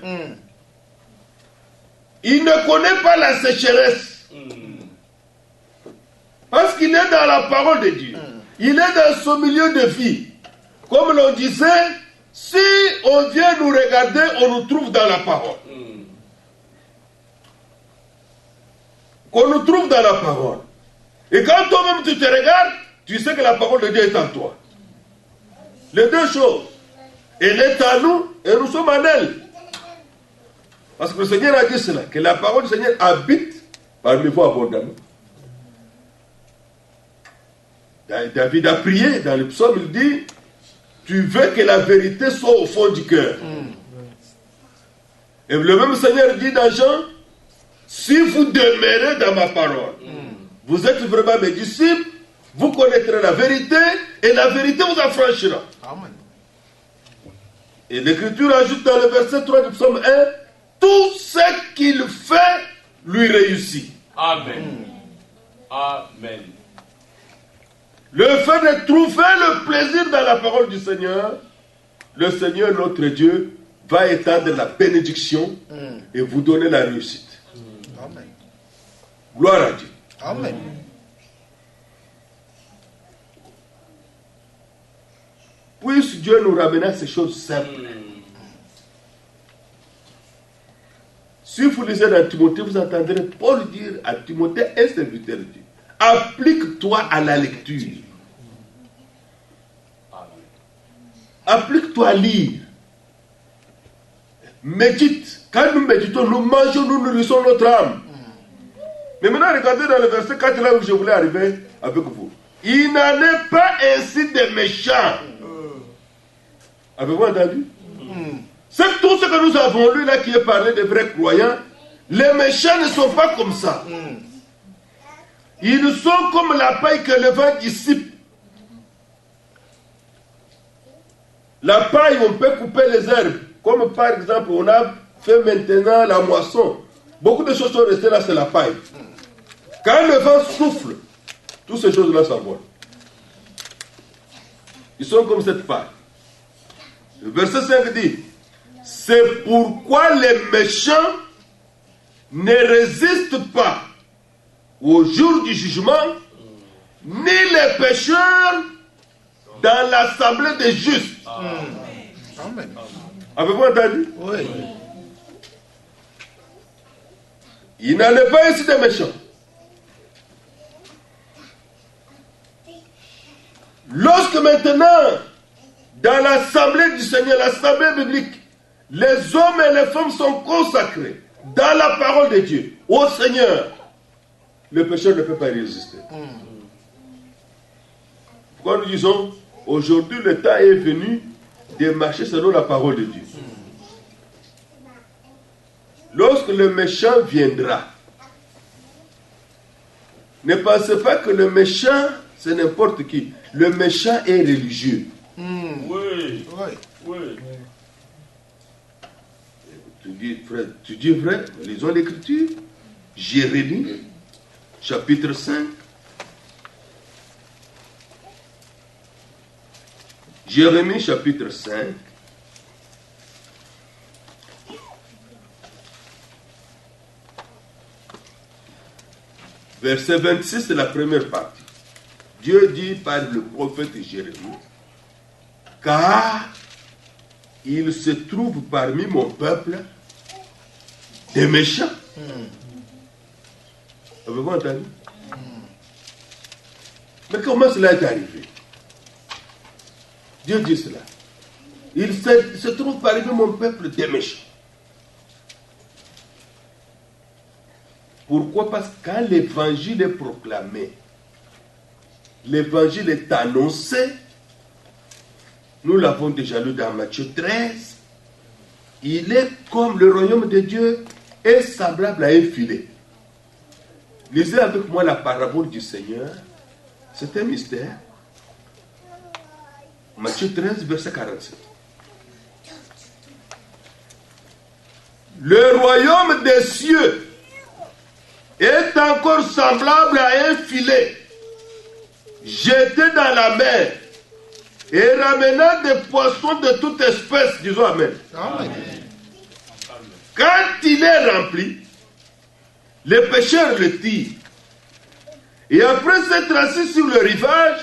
Il ne connaît pas la sécheresse. Parce qu'il est dans la parole de Dieu. Il est dans son milieu de vie. Comme l'on disait, si on vient nous regarder, on nous trouve dans la parole. Qu'on nous trouve dans la parole. Et quand toi-même tu te regardes, tu sais que la parole de Dieu est en toi. Les deux choses. Elle est en nous et nous sommes en elle. Parce que le Seigneur a dit cela, que la parole du Seigneur habite parmi vous abondamment. David a prié dans le psaume, il dit, tu veux que la vérité soit au fond du cœur. Et le même Seigneur dit dans Jean, si vous demeurez dans ma parole, vous êtes vraiment mes disciples, vous connaîtrez la vérité et la vérité vous affranchira. Amen. Et l'Écriture ajoute dans le verset 3 du psaume 1, tout ce qu'il fait lui réussit. Amen. Amen. Le fait de trouver le plaisir dans la parole du Seigneur, le Seigneur notre Dieu va étendre la bénédiction et vous donner la réussite. Amen. Gloire à Dieu. Amen. Puisse Dieu nous ramener à ces choses simples. Si vous lisez dans Timothée, vous entendrez Paul dire à Timothée, un serviteur de Dieu, applique-toi à la lecture. Applique-toi à lire. Médite. Quand nous méditons, nous mangeons, nous nourrissons notre âme. Mais maintenant, regardez dans le verset 4, là où je voulais arriver avec vous. Il n'en est pas ainsi des méchants. Avez-vous entendu? C'est tout ce que nous avons lu là qui est parlé des vrais croyants. Les méchants ne sont pas comme ça. Ils sont comme la paille que le vent dissipe. La paille, on peut couper les herbes. Comme par exemple, on a fait maintenant la moisson. Beaucoup de choses sont restées là, c'est la paille. Quand le vent souffle, toutes ces choses-là s'envolent. Ils sont comme cette paille. Le verset 5 dit, c'est pourquoi les méchants ne résistent pas au jour du jugement, ni les pécheurs dans l'assemblée des justes. Amen. Avez-vous entendu? Oui. Il n'en est pas ainsi des méchants. Lorsque maintenant, dans l'assemblée du Seigneur, l'assemblée biblique, les hommes et les femmes sont consacrés dans la parole de Dieu, au Seigneur, le pécheur ne peut pas y résister. Pourquoi nous disons, aujourd'hui le temps est venu de marcher selon la parole de Dieu. Lorsque le méchant viendra, ne pensez pas que le méchant, c'est n'importe qui. Le méchant est religieux. Oui. Oui. Oui. Tu dis vrai, lisons l'écriture. Jérémie, chapitre 5. Jérémie, chapitre 5. Verset 26 de la première partie. Dieu dit par le prophète Jérémie, car il se trouve parmi mon peuple des méchants. Avez-vous entendu? Mais comment cela est arrivé? Dieu dit cela. Il se trouve parmi mon peuple des méchants. Pourquoi? Parce que quand l'évangile est proclamé, l'évangile est annoncé, nous l'avons déjà lu dans Matthieu 13, il est comme le royaume de Dieu est semblable à un filet. Lisez avec moi la parabole du Seigneur. C'est un mystère. Matthieu 13, verset 47. Le royaume des cieux est encore semblable à un filet jeté dans la mer et ramenant des poissons de toute espèce. Disons Amen. Amen. Quand il est rempli, les pêcheurs le tirent. Et après s'être assis sur le rivage,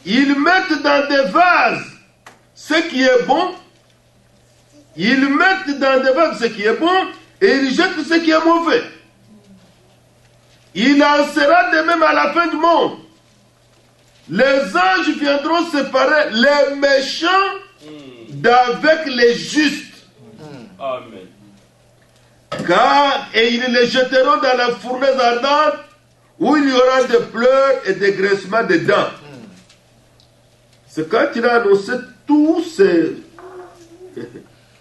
ils mettent dans des vases ce qui est bon. Ils mettent dans des vases ce qui est bon et ils jettent ce qui est mauvais. Il en sera de même à la fin du monde. Les anges viendront séparer les méchants d'avec les justes. Amen. Car et ils les jetteront dans la fournaise ardente où il y aura des pleurs et des graissements de dents. C'est quand il a annoncé tous ces...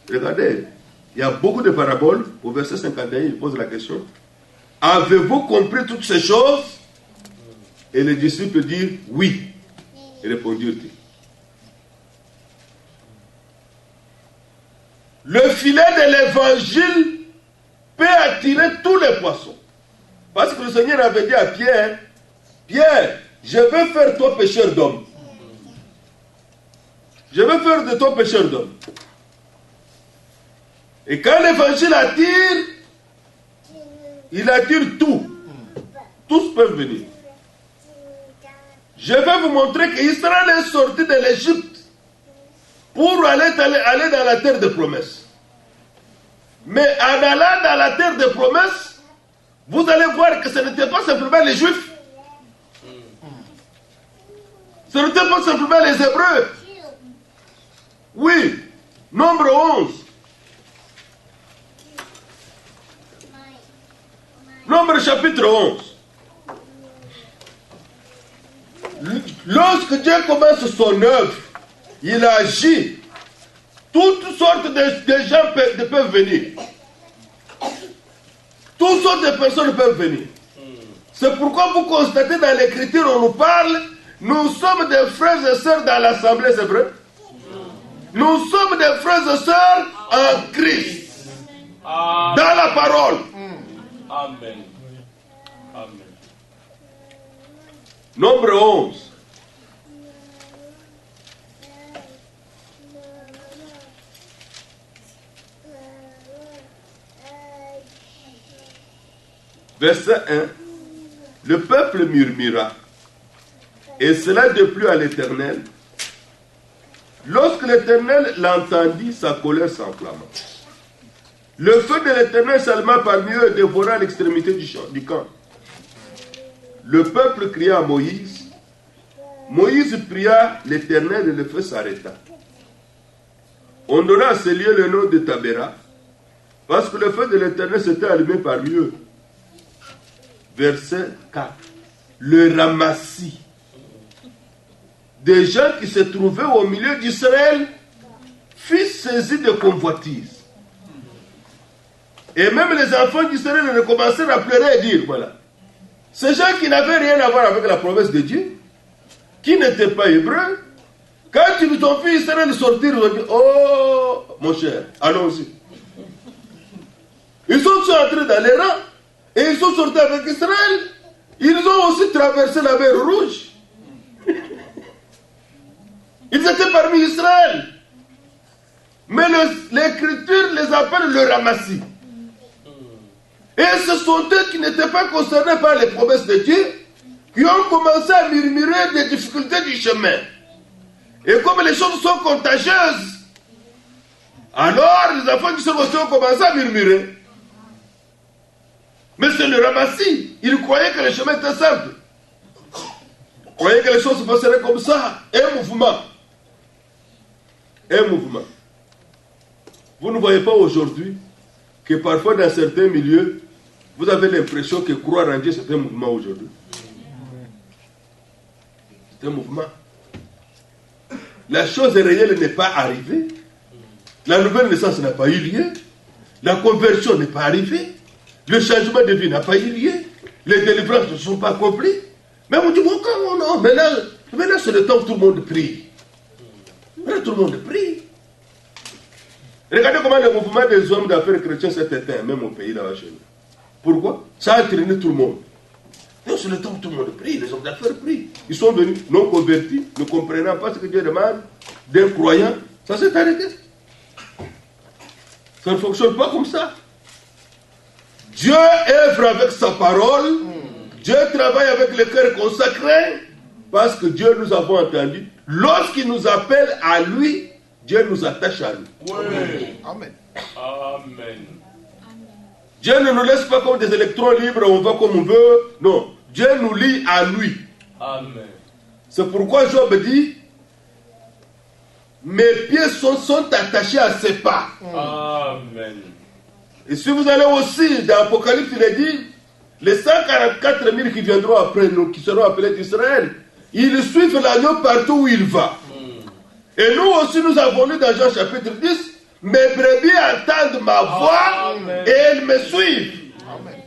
Regardez, il y a beaucoup de paraboles. Au verset 51, il pose la question. Avez-vous compris toutes ces choses? Et les disciples disent oui. Et répondirent-ils. Le filet de l'évangile peut attirer tous les poissons. Parce que le Seigneur avait dit à Pierre, Pierre, je vais faire toi pêcheur d'hommes. Je vais faire de toi pêcheur d'hommes. Et quand l'évangile attire, il attire tout. Tous peuvent venir. Je vais vous montrer qu'Israël est sorti de l'Égypte pour aller dans la terre de promesse. Mais en allant dans la terre de promesse, vous allez voir que ce n'était pas simplement les Juifs. Ce n'était pas simplement les Hébreux. Oui, nombre 11. Nombre chapitre 11. Lorsque Dieu commence son œuvre, il agit. Toutes sortes de gens peuvent venir. Toutes sortes de personnes peuvent venir. C'est pourquoi vous constatez dans l'Écriture, on nous parle, nous sommes des frères et sœurs dans l'Assemblée, c'est vrai? Nous sommes des frères et sœurs en Christ. Dans la parole. Amen. Amen. Nombre 11. Verset 1. Le peuple murmura, et cela déplut à l'Éternel. Lorsque l'Éternel l'entendit, sa colère s'enflamma. Le feu de l'Éternel s'alluma parmi eux et dévora l'extrémité du camp. Le peuple cria à Moïse. Moïse pria l'Éternel et le feu s'arrêta. On donna à ce lieu le nom de Tabéra, parce que le feu de l'Éternel s'était allumé parmi eux. Verset 4. Le ramassis des gens qui se trouvaient au milieu d'Israël fut saisi de convoitise. Et même les enfants d'Israël commencèrent à pleurer et dire, voilà, ces gens qui n'avaient rien à voir avec la promesse de Dieu, qui n'étaient pas hébreux, quand ils ont vu Israël sortir, ils ont dit, oh, mon cher, allons-y. Ils sont entrés dans les rangs, et ils sont sortis avec Israël. Ils ont aussi traversé la mer Rouge. Ils étaient parmi Israël. Mais l'Écriture les appelle le ramassis. Et ce sont eux qui n'étaient pas concernés par les promesses de Dieu, qui ont commencé à murmurer des difficultés du chemin. Et comme les choses sont contagieuses, alors les enfants du Seigneur ont commencé à murmurer. Mais c'est le ramassis. Ils croyaient que le chemin était simple. Ils croyaient que les choses se passeraient comme ça. Un mouvement. Un mouvement. Vous ne voyez pas aujourd'hui que parfois dans certains milieux, vous avez l'impression que croire en Dieu, c'est un mouvement aujourd'hui. C'est un mouvement. La chose réelle n'est pas arrivée. La nouvelle naissance n'a pas eu lieu. La conversion n'est pas arrivée. Le changement de vie n'a pas eu lieu. Les délivrances ne sont pas accomplies. Mais on dit, bon, non, maintenant c'est le temps où tout le monde prie. Maintenant tout le monde prie. Regardez comment le mouvement des hommes d'affaires chrétiens s'est éteint, même au pays là-bas chez nous. Pourquoi? Ça a entraîné tout le monde. Non, c'est le temps où tout le monde prie, les hommes d'affaires prient. Ils sont venus non convertis, ne comprenant pas ce que Dieu demande d'un croyant. Ça s'est arrêté. Ça ne fonctionne pas comme ça. Dieu œuvre avec sa parole. Dieu travaille avec le cœur consacré. Parce que Dieu, nous avons entendu, lorsqu'il nous appelle à lui, Dieu nous attache à lui. Oui. Amen. Amen. Dieu ne nous laisse pas comme des électrons libres, on va comme on veut. Non, Dieu nous lie à lui. Amen. C'est pourquoi Job dit, mes pieds sont attachés à ses pas. Amen. Et si vous allez aussi dans l'Apocalypse, il est dit, les 144 000 qui viendront après nous, qui seront appelés d'Israël, ils suivent l'agneau partout où il va. Et nous aussi, nous avons lu dans Jean chapitre 10, mes brebis entendent ma voix. Amen. Et elles me suivent. Amen.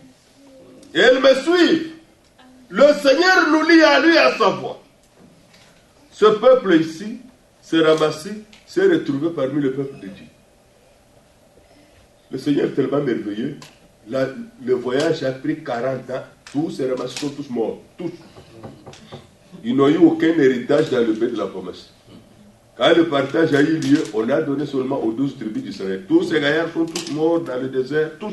Et elles me suivent. Le Seigneur nous lie à lui, à sa voix. Ce peuple ici s'est ramassé, s'est retrouvé parmi le peuple de Dieu. Le Seigneur est tellement merveilleux. Le voyage a pris 40 ans. Tous ces ramassés sont tous morts. Tous. Ils n'ont eu aucun héritage dans le pays de la promesse. Quand le partage a eu lieu, on a donné seulement aux 12 tribus d'Israël. Tous ces gaillards sont tous morts dans le désert. Tous.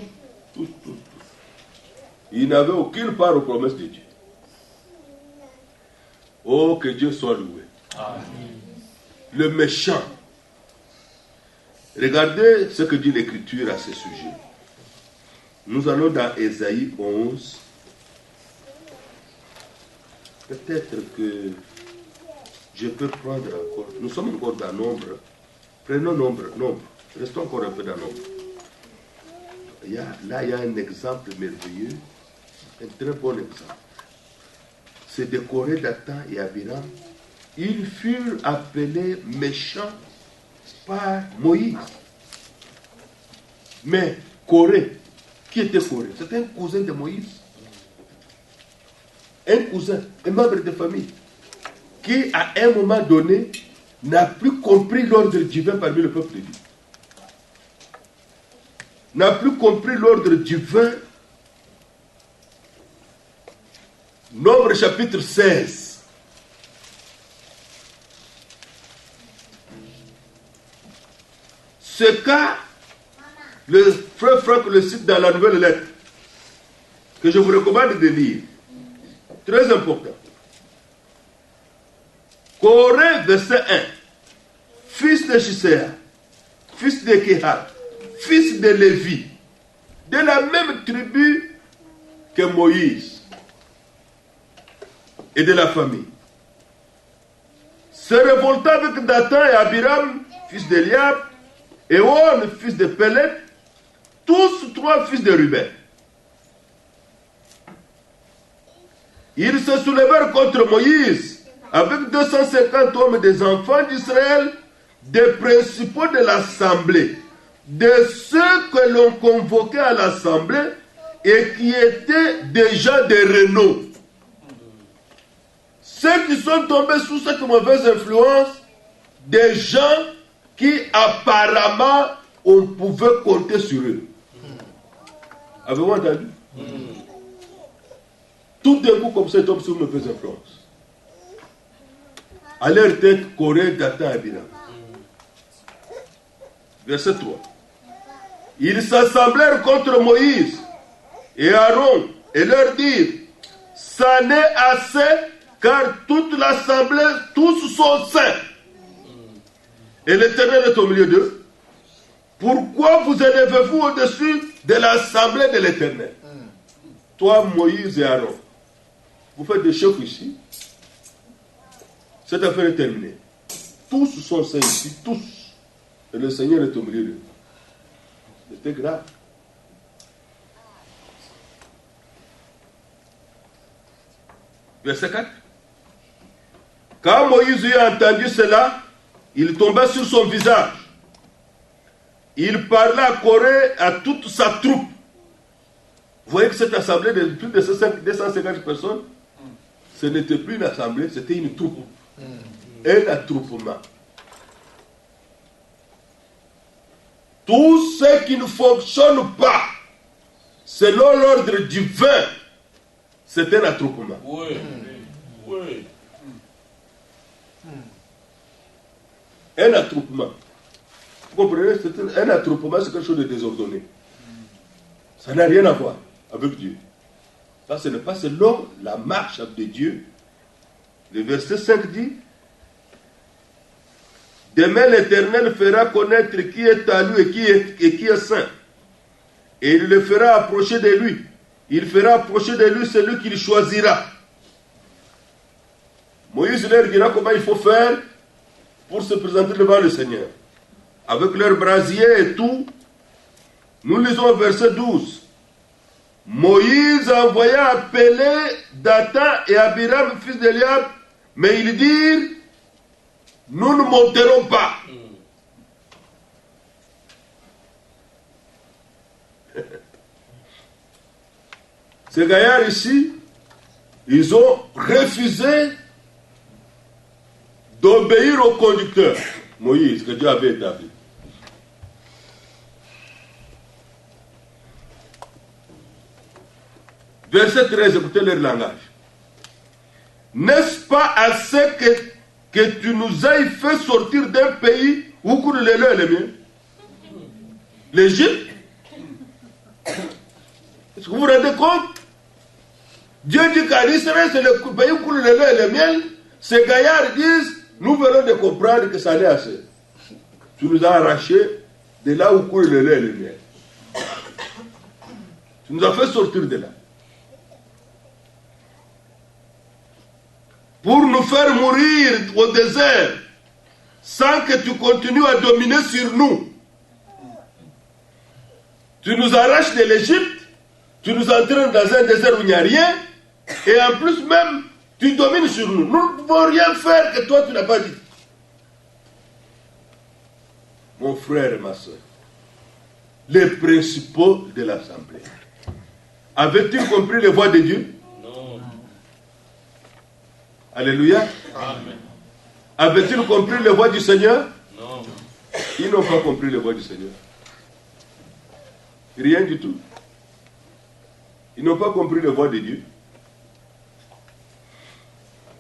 Ils n'avaient aucune part aux promesses de Dieu. Oh, que Dieu soit loué. Amen. Le méchant. Regardez ce que dit l'Écriture à ce sujet. Nous allons dans Ésaïe 11. Peut-être que je peux prendre encore. Nous sommes encore dans nombre. Prenons nombre. Restons encore un peu dans nombre. Il y a un exemple merveilleux. Un très bon exemple. C'est de Corée, Dathan et Abiram. Ils furent appelés méchants par Moïse. Mais Corée, qui était Corée? C'était un cousin de Moïse. Un cousin, un membre de famille, qui à un moment donné n'a plus compris l'ordre divin parmi le peuple de Dieu. N'a plus compris l'ordre divin. Nombre chapitre 16. Ce cas, le frère Franck le cite dans la nouvelle lettre, que je vous recommande de lire. Très important. Corée, verset 1. Fils de Chisséa, fils de Kehat, fils de Lévi, de la même tribu que Moïse et de la famille, se révolta avec Dathan et Abiram, fils d'Eliab, et On, fils de Pélet, tous trois fils de Ruben. Ils se soulevèrent contre Moïse avec 250 hommes des enfants d'Israël, des principaux de l'assemblée, de ceux que l'on convoquait à l'assemblée et qui étaient déjà des renom. Ceux qui sont tombés sous cette mauvaise influence, des gens qui apparemment on pouvait compter sur eux. Avez-vous entendu? Tout d'un coup, comme ça, ils tombent sous une mauvaise influence. À leur tête, Corée, Dathan et Abiram. Verset 3. Ils s'assemblèrent contre Moïse et Aaron et leur dire, ça n'est assez, car toute l'assemblée, tous sont saints. Et l'Éternel est au milieu d'eux. Pourquoi vous élevez-vous au-dessus de l'assemblée de l'Éternel? Toi, Moïse et Aaron, vous faites des chefs ici. Cette affaire est terminée. Tous sont saints ici, tous. Et le Seigneur est au milieu d'eux. C'était grave. Verset 4. Quand Moïse eut entendu cela, il tomba sur son visage. Il parla à Corée, à toute sa troupe. Vous voyez que cette assemblée de plus de 250 personnes, ce n'était plus une assemblée, c'était une troupe. Un attroupement. Tout ce qui ne fonctionne pas selon l'ordre divin, c'est un attroupement. Oui. Oui. Un attroupement. Vous comprenez? Un attroupement, c'est quelque chose de désordonné. Ça n'a rien à voir avec Dieu. Ça, ce n'est pas selon la marche de Dieu. Le verset 5 dit, demain l'Éternel fera connaître qui est à lui et qui est saint. Et il le fera approcher de lui. Il fera approcher de lui celui qu'il choisira. Moïse leur dira comment il faut faire pour se présenter devant le Seigneur. Avec leur brasier et tout. Nous lisons verset 12. Moïse envoya appeler Dathan et Abiram, fils d'Eliab, mais ils dirent, nous ne monterons pas. Ces gaillards ici, ils ont refusé d'obéir au conducteur, Moïse, que Dieu avait établi. Verset 13, écoutez leur langage. N'est-ce pas assez que tu nous aies fait sortir d'un pays où coule le lait et le miel? L'Égypte? Est-ce que vous vous rendez compte? Dieu dit qu'à Israël, c'est le pays où coule le lait et le miel. Ces gaillards disent, nous venons de comprendre que ça n'est assez. Tu nous as arrachés de là où coule le lait et le miel. Tu nous as fait sortir de là. Pour nous faire mourir au désert, sans que tu continues à dominer sur nous. Tu nous arraches de l'Égypte, tu nous entraînes dans un désert où il n'y a rien, et en plus même, tu domines sur nous. Nous ne pouvons rien faire que toi tu n'as pas dit. Mon frère et ma soeur, les principaux de l'Assemblée, avaient-ils compris les voix de Dieu? Non. Alléluia. Amen. Avaient-ils compris les voix du Seigneur? Non. Ils n'ont pas compris les voix du Seigneur. Rien du tout. Ils n'ont pas compris les voix de Dieu.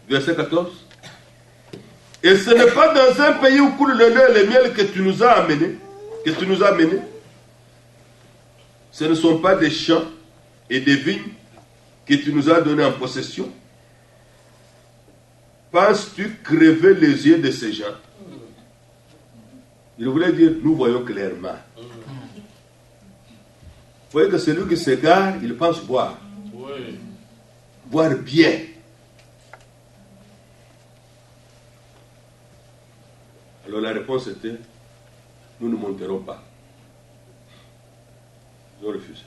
Verset 14. Et ce n'est pas dans un pays où coule le lait et le miel que tu nous as amenés. Ce ne sont pas des champs et des vignes que tu nous as donnés en possession. Penses-tu crever les yeux de ces gens? Il voulait dire, nous voyons clairement. Vous voyez que celui qui s'égare, il pense voir. Oui. Voir bien. Alors la réponse était, nous ne monterons pas. Ils ont refusé.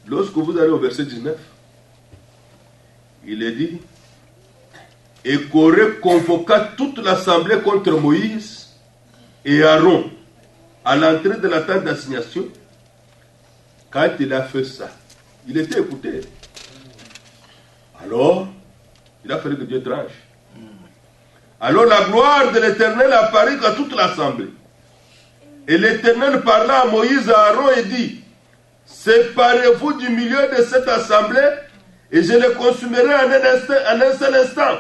Lorsque vous allez au verset 19, il est dit, et Corée convoqua toute l'assemblée contre Moïse et Aaron à l'entrée de la tente d'assignation. Quand il a fait ça, il était écouté. Alors, il a fallu que Dieu tranche. Alors la gloire de l'Éternel apparut à toute l'assemblée. Et l'Éternel parla à Moïse et à Aaron et dit, séparez-vous du milieu de cette assemblée et je les consumerai en un seul instant.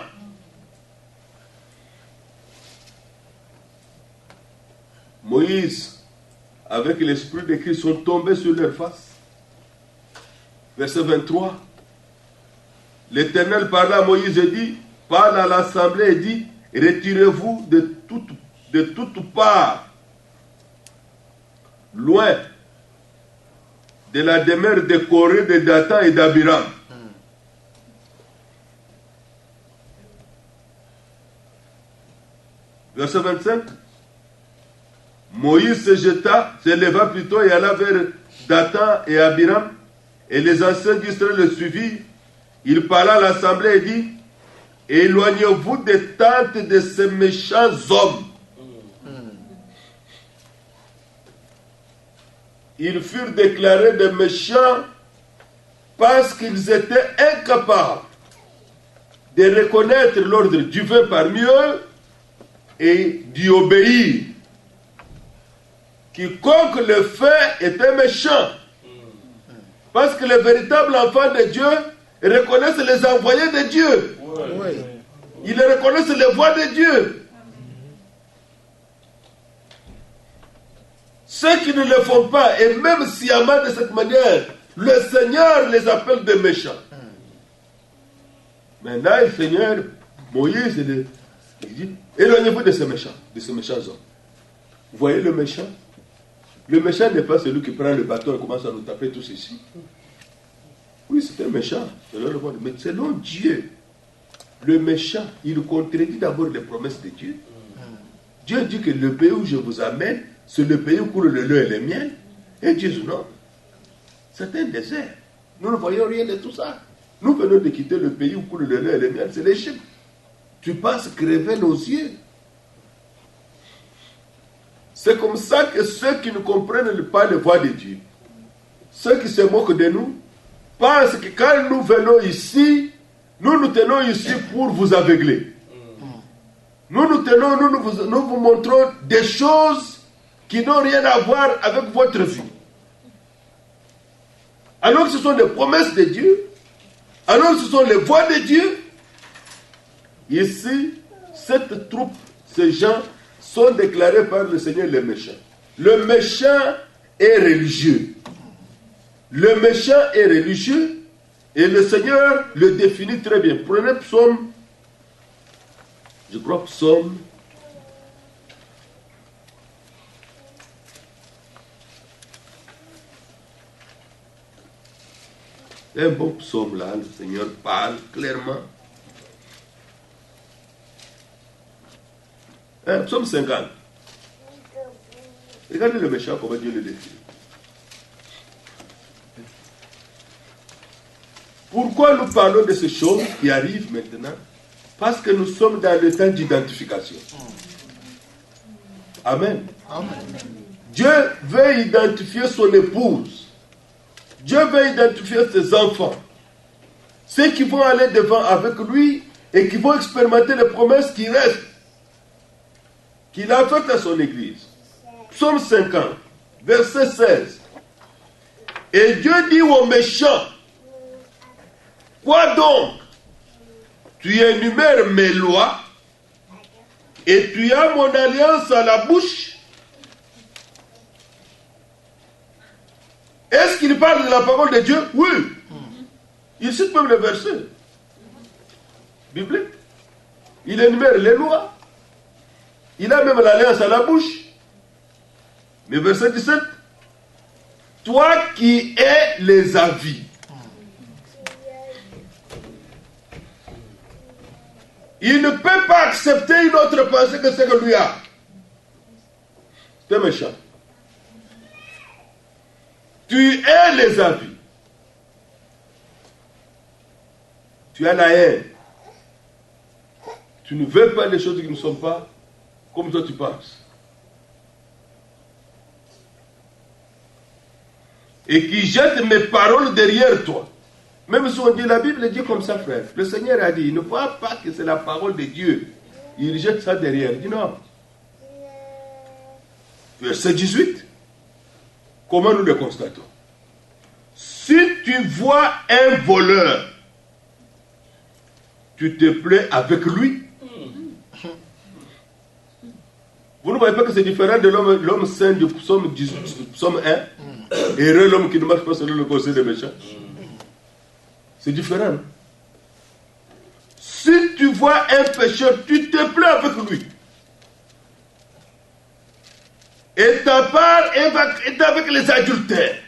Moïse, avec l'esprit de Christ, sont tombés sur leur face. Verset 23. L'Éternel parla à Moïse et dit, parle à l'assemblée et dit, retirez-vous de toutes parts, loin de la demeure de Corée, de Dathan et d'Abiram. Verset 25. Moïse se leva plutôt et alla vers Dathan et Abiram, et les anciens d'Israël le suivirent. Il parla à l'assemblée et dit, éloignez-vous des tentes de ces méchants hommes. Ils furent déclarés des méchants parce qu'ils étaient incapables de reconnaître l'ordre divin parmi eux et d'y obéir. Quiconque le fait était méchant. Parce que les véritables enfants de Dieu reconnaissent les envoyés de Dieu. Oui. Ils reconnaissent les voix de Dieu. Ceux qui ne le font pas, et même sciemment de cette manière, le Seigneur les appelle des méchants. Maintenant, le Seigneur, Moïse, il dit, éloignez-vous de ces méchants hommes. Vous voyez le méchant? Le méchant n'est pas celui qui prend le bâton et commence à nous taper tous ici. Oui, c'est un méchant, mais selon Dieu, le méchant, il contredit d'abord les promesses de Dieu. Dieu dit que le pays où je vous amène, c'est le pays où coule le lait et le miel. Et Dieu dit non, c'est un désert. Nous ne voyons rien de tout ça. Nous venons de quitter le pays où coule le lait et le miel, c'est l'Égypte. Tu passes crever nos yeux. C'est comme ça que ceux qui ne comprennent pas les voix de Dieu, ceux qui se moquent de nous, pensent que quand nous venons ici, nous nous tenons ici pour vous aveugler. Nous vous montrons des choses qui n'ont rien à voir avec votre vie. Alors que ce sont des promesses de Dieu, alors que ce sont les voix de Dieu. Ici, cette troupe, ces gens, sont déclarés par le Seigneur les méchants. Le méchant est religieux. Le méchant est religieux et le Seigneur le définit très bien. Prenez psaume, je crois psaume 'est un bon psaume là, le Seigneur parle clairement. Psaume 50. Regardez le méchant, comment Dieu le définit. Pourquoi nous parlons de ces choses qui arrivent maintenant? Parce que nous sommes dans le temps d'identification. Amen. Amen. Dieu veut identifier son épouse. Dieu veut identifier ses enfants. Ceux qui vont aller devant avec lui et qui vont expérimenter les promesses qui restent, qu'il a faites à son église. Psaume 50, verset 16. Et Dieu dit aux méchants, quoi donc? Tu énumères mes lois et tu as mon alliance à la bouche. Est-ce qu'il parle de la parole de Dieu? Oui. Il cite même le verset biblique. Il énumère les lois. Il a même l'alliance à la bouche. Mais verset 17. Toi qui es les avis. Il ne peut pas accepter une autre pensée que ce que lui a. C'est méchant. Tu es les avis. Tu as la haine. Tu ne veux pas les choses qui ne sont pas comme toi tu penses. Et qui jette mes paroles derrière toi. Même si on dit la Bible dit comme ça, frère. Le Seigneur a dit, il ne voit pas que c'est la parole de Dieu. Il jette ça derrière. Il dit non. Verset 18. Comment nous le constatons? Si tu vois un voleur, tu te plais avec lui. Vous ne voyez pas que c'est différent de l'homme saint du psaume 18, psaume 1. Heureux l'homme qui ne marche pas selon le conseil des méchants. C'est différent. Non? Si tu vois un pécheur, tu te plains avec lui. Et ta part est avec les adultères.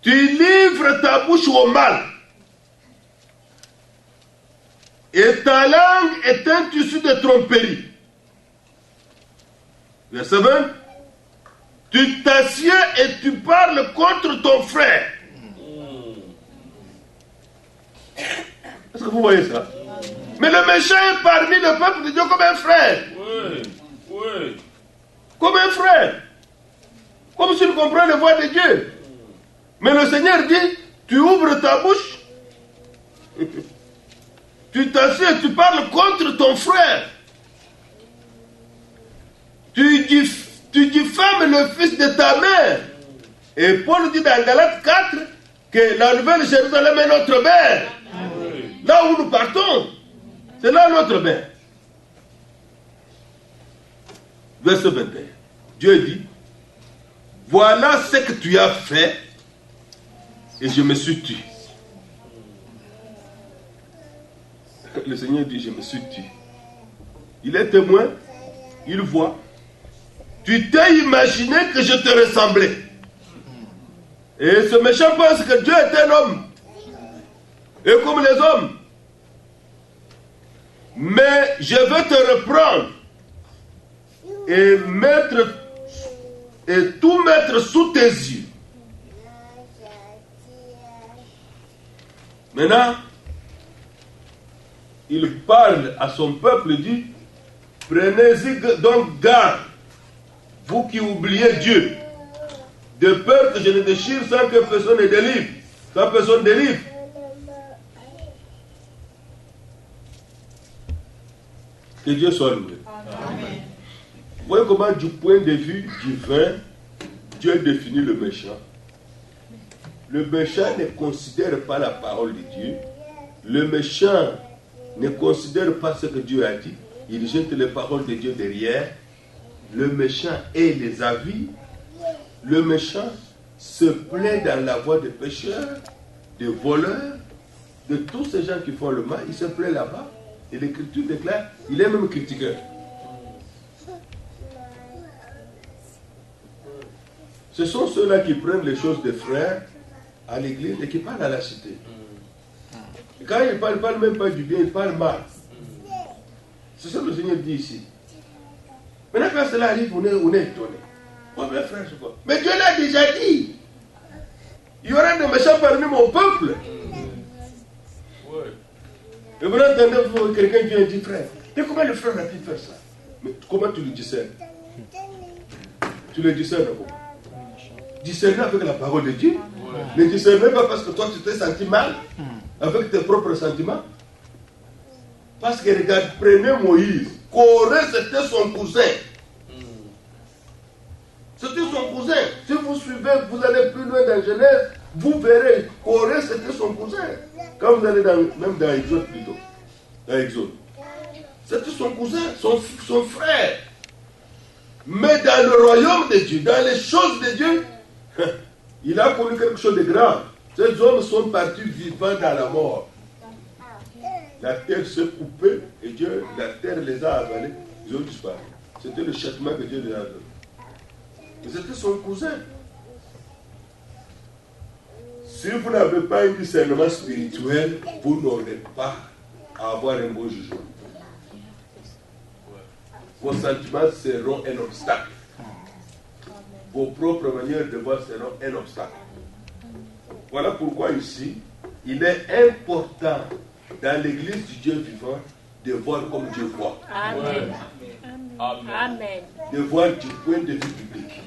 Tu livres ta bouche au mal. Et ta langue est un tissu de tromperie. Verset 20. Tu t'assieds et tu parles contre ton frère. Est-ce que vous voyez ça? Mais le méchant est parmi le peuple de Dieu comme un frère. Oui, oui. Comme un frère. Comme s'il comprend les voix de Dieu. Mais le Seigneur dit, tu ouvres ta bouche. Tu t'assieds et tu parles contre ton frère. Tu diffames le fils de ta mère. Et Paul dit dans Galates 4 que la nouvelle Jérusalem est notre mère. Là où nous partons, c'est là notre mère. Verset 21. Dieu dit, voilà ce que tu as fait et je me suis tué. Le Seigneur dit, je me suis tué. Il est témoin, il voit. Tu t'es imaginé que je te ressemblais. Et ce méchant pense que Dieu est un homme. Et comme les hommes. Mais je vais te reprendre et tout mettre sous tes yeux. Maintenant, il parle à son peuple, il dit, prenez-y donc garde, vous qui oubliez Dieu, de peur que je ne déchire sans que personne ne délivre, sans personne délivre. Que Dieu soit loué. Vous voyez comment, du point de vue divin, Dieu définit le méchant. Le méchant ne considère pas la parole de Dieu. Le méchant ne considère pas ce que Dieu a dit. Il jette les paroles de Dieu derrière. Le méchant est les avis. Le méchant se plaît dans la voie des pécheurs, des voleurs, de tous ces gens qui font le mal. Il se plaît là-bas. Et l'Écriture déclare, il est même critiqueur. Ce sont ceux-là qui prennent les choses des frères à l'église et qui parlent à la cité. Et quand ils ne parlent même pas du bien, ils parlent mal. C'est ce que le Seigneur dit ici. Maintenant, quand cela arrive, on est étonné. Oh, mes frères, c'est quoi? Mais Dieu l'a déjà dit. Il y aura des méchants parmi mon peuple. Et vous entendez, quelqu'un vient et dit, frère, mais comment le frère a pu faire ça? Mais comment tu le discernes? Tu le discernes comment? Discerner avec la parole de Dieu. Ne discerner pas parce que toi tu t'es senti mal avec tes propres sentiments. Parce que regarde, prenez Moïse. Corée, c'était son cousin. C'était son cousin. Si vous suivez, vous allez plus loin dans Genèse, vous verrez, Corée, c'était son cousin. Quand vous allez même dans Exode plutôt. Dans Exode. C'était son cousin, son frère. Mais dans le royaume de Dieu, dans les choses de Dieu, il a connu quelque chose de grave. Ces hommes sont partis vivants dans la mort. La terre s'est coupée et Dieu, la terre les a avalés. Ils ont disparu. C'était le châtiment que Dieu les a donné. Et c'était son cousin. Si vous n'avez pas un discernement spirituel, vous n'aurez pas à avoir un bon jugement. Vos sentiments seront un obstacle. Vos propres manières de voir seront un obstacle. Voilà pourquoi ici, il est important dans l'église du Dieu vivant de voir comme Dieu voit. Amen. Amen. De voir du point de vue public.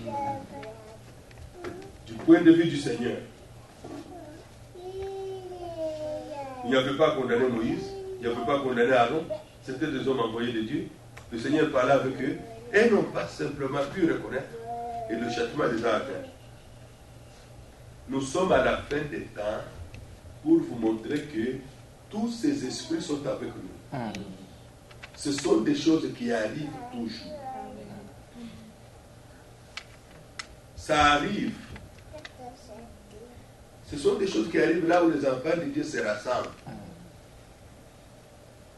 Du point de vue du Seigneur. Il n'y avait pas condamné Moïse, il n'y avait pas condamné Aaron, c'était des hommes envoyés de Dieu. Le Seigneur parlait avec eux et n'ont pas simplement pu reconnaître et le châtiment les a atteints. Nous sommes à la fin des temps pour vous montrer que tous ces esprits sont avec nous. ce sont des choses qui arrivent toujours. Ça arrive. Ce sont des choses qui arrivent là où les enfants de Dieu se rassemblent.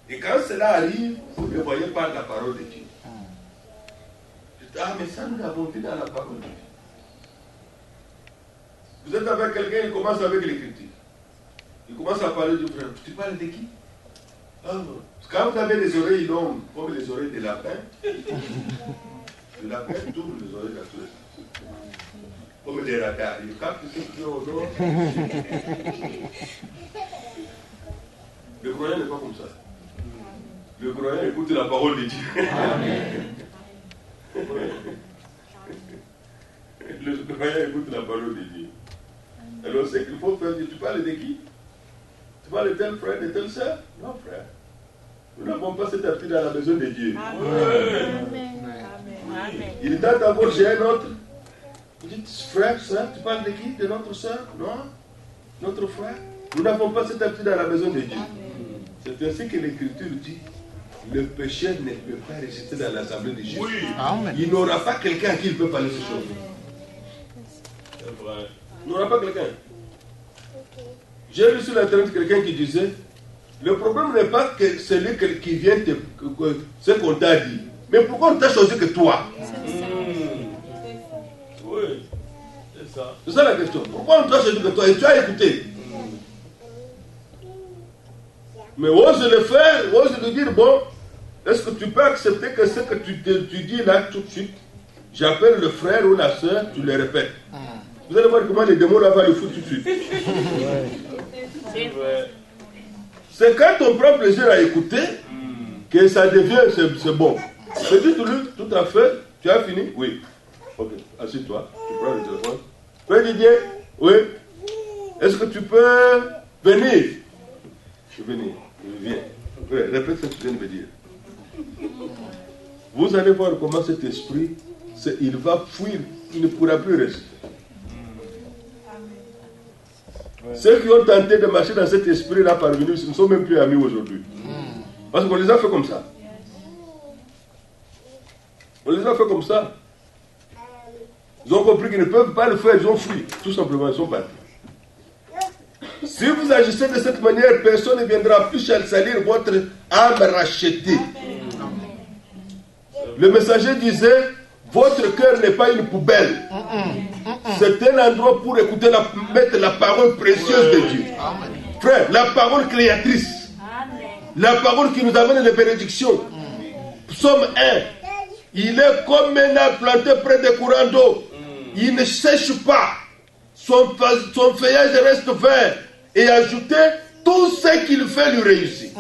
Et quand cela arrive, vous ne le voyez pas dans la parole de Dieu. Je dis, ah, mais ça, nous l'avons vu dans la parole de Dieu. Vous êtes avec quelqu'un, il commence avec l'écriture. Il commence à parler du frère. Tu parles de qui? Ah, quand vous avez les oreilles longues, comme les oreilles de lapin, le lapin tourne les oreilles dans tous les sens. Comme des radars. Il capte ce qui est au nord. Le croyant n'est pas comme ça. Le croyant écoute la parole de Dieu. Le croyant écoute la parole de Dieu. Alors c'est qu'il faut faire. Tu parles de qui? Tu parles de tel frère, de telle soeur? Non, frère. Nous n'avons pas cette habitude dans la maison de Dieu. Amen. Il est d'abord j'ai un autre. Vous dites, frère, soeur, tu parles de qui? De notre soeur? Non? Notre frère? Nous n'avons pas cette habitude dans la maison de Dieu. C'est ainsi que l'Écriture dit, le pécheur ne peut pas résister dans l'assemblée de Jésus. Il n'aura pas quelqu'un à qui il peut parler ces choses. C'est vrai. Il n'aura pas quelqu'un. J'ai lu sur l'internet quelqu'un qui disait, le problème n'est pas que celui qui vient ce qu'on t'a dit, mais pourquoi on t'a choisi que toi? Oui, c'est ça. C'est ça la question. Pourquoi on t'a choisi que toi? Et tu as écouté. Mais ose le faire, ose le dire, bon, est-ce que tu peux accepter que ce que tu dis là tout de suite, j'appelle le frère ou la soeur, tu le répètes. Vous allez voir comment les démons là vont le foutre tout de suite. C'est vrai. C'est quand on prend plaisir à écouter que ça devient, c'est bon. Mais dis tout à fait, tu as fini? Oui. Ok, assieds-toi, tu prends le téléphone. Frère Didier, oui. Est-ce que tu peux venir? Je vais venir, je viens. Oui, répète ce que tu viens de me dire. Vous allez voir comment cet esprit, il va fuir, il ne pourra plus rester. Ceux qui ont tenté de marcher dans cet esprit-là parvenus, ils ne sont même plus amis aujourd'hui. Parce qu'on les a fait comme ça. On les a fait comme ça. Ils ont compris qu'ils ne peuvent pas le faire, ils ont fui. Tout simplement, ils sont partis. Si vous agissez de cette manière, personne ne viendra plus salir votre âme rachetée. Le messager disait, votre cœur n'est pas une poubelle. C'est un endroit pour écouter, mettre la parole précieuse de Dieu. Frère, la parole créatrice. La parole qui nous amène les bénédictions. Psaume 1. Il est comme un arbre planté près des courants d'eau. Il ne sèche pas. Son feuillage reste vert. Et ajouté, tout ce qu'il fait lui réussit.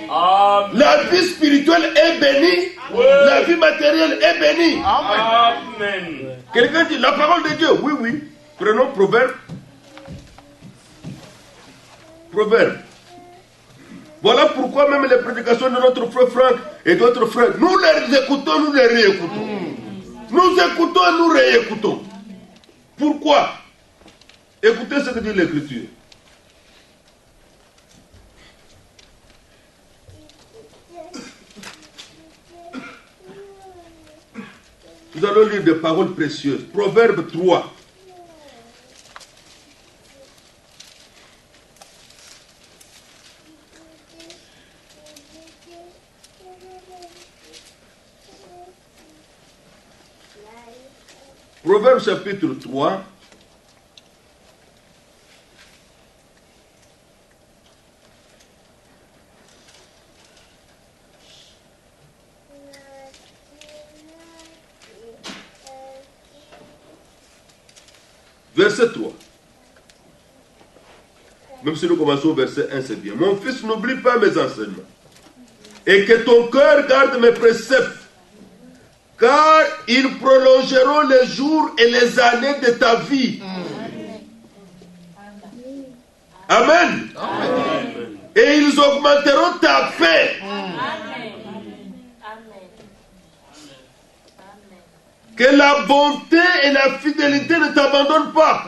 La vie spirituelle est bénie. La vie matérielle est bénie. Amen. Quelqu'un dit la parole de Dieu. Oui, oui. Prenons Proverbe. Proverbe. Voilà pourquoi même les prédications de notre frère Franck et d'autres frères, nous les écoutons, nous les réécoutons. Nous écoutons et nous réécoutons. Pourquoi? Écoutez ce que dit l'Écriture. Nous allons lire des paroles précieuses. Proverbe 3. Proverbe chapitre 3. Verset 3. Même si nous commençons au verset 1, c'est bien. Mon fils, n'oublie pas mes enseignements. Et que ton cœur garde mes préceptes. Car ils prolongeront les jours et les années de ta vie. Amen. Amen. Et ils augmenteront ta paix. Que la bonté et la fidélité ne t'abandonnent pas.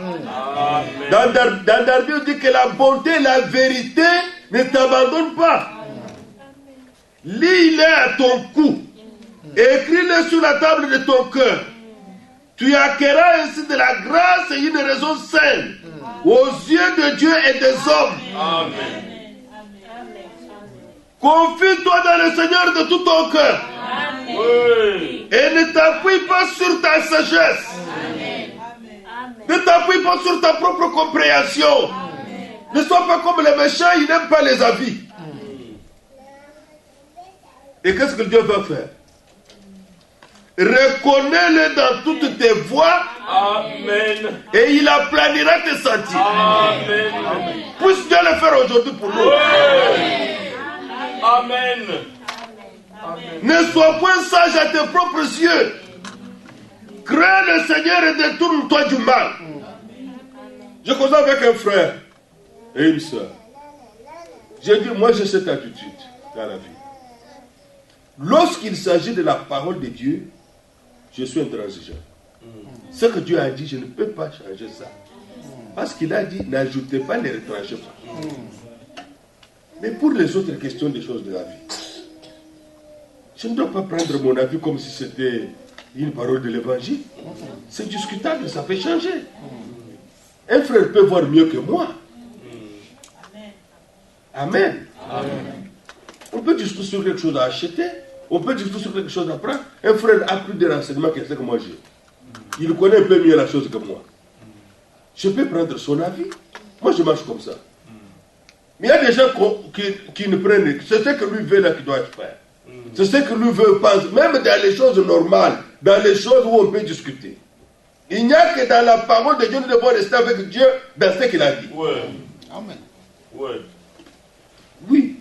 Dans Darby, on dit que la bonté et la vérité ne t'abandonnent pas. lis-les à ton cou, écris-les sur la table de ton cœur. Tu acquerras ainsi de la grâce et une raison saine aux yeux de Dieu et des hommes. Amen. Confie-toi dans le Seigneur de tout ton cœur. Oui. Et ne t'appuie pas sur ta sagesse. Ne t'appuie pas sur ta propre compréhension. Ne sois pas comme les méchants, ils n'aiment pas les avis. Et qu'est-ce que Dieu va faire? Reconnais-le dans toutes tes voies. Amen. Et il aplanira tes sentiers. Amen. Puisse Dieu le faire aujourd'hui pour nous. Amen. Ne sois point sage à tes propres yeux. Crains le Seigneur et détourne-toi du mal. Je causais avec un frère et une soeur. J'ai dit, moi j'ai cette attitude dans la vie. Lorsqu'il s'agit de la parole de Dieu, je suis intransigeant. Ce que Dieu a dit, je ne peux pas changer ça. Parce qu'il a dit, n'ajoutez pas, ne retranchez pas. Mais pour les autres questions des choses de la vie, je ne dois pas prendre mon avis comme si c'était une parole de l'évangile. C'est discutable, ça fait changer. Un frère peut voir mieux que moi. Amen. On peut discuter sur quelque chose à acheter. On peut discuter sur quelque chose à prendre. Un frère a plus de renseignements que ce que moi j'ai. Il connaît un peu mieux la chose que moi. Je peux prendre son avis. Moi, je marche comme ça. Mais il y a des gens qui ne prennent... C'est ce que lui veut là qui doit être fait. C'est ce que lui veut penser. Même dans les choses normales, dans les choses où on peut discuter. Il n'y a que dans la parole de Dieu, nous devons rester avec Dieu dans ce qu'il a dit. Oui. Amen. Oui. Oui.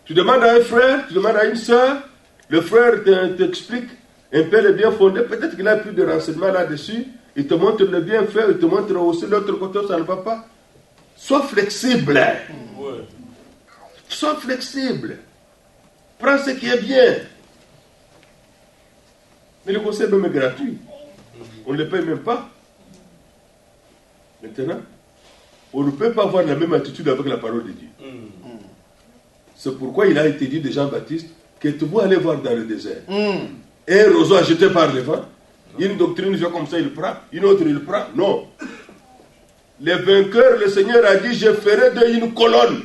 Tu demandes à un frère, tu demandes à une soeur, le frère t'explique un peu le bien fondé, peut-être qu'il a plus de renseignements là-dessus, il te montre le bien fait, il te montre aussi l'autre côté où ça ne va pas. Sois flexible. Oui. Sois flexible. Prends ce qui est bien. Mais le conseil même est gratuit. On ne le paye même pas. Maintenant, on ne peut pas avoir la même attitude avec la parole de Dieu. C'est pourquoi il a été dit de Jean-Baptiste que tu vas aller voir dans le désert. Et un roseau agité par le vent. Une doctrine fait comme ça, il prend. Une autre, il prend. Non. Les vainqueurs, le Seigneur a dit, je ferai d'eux une colonne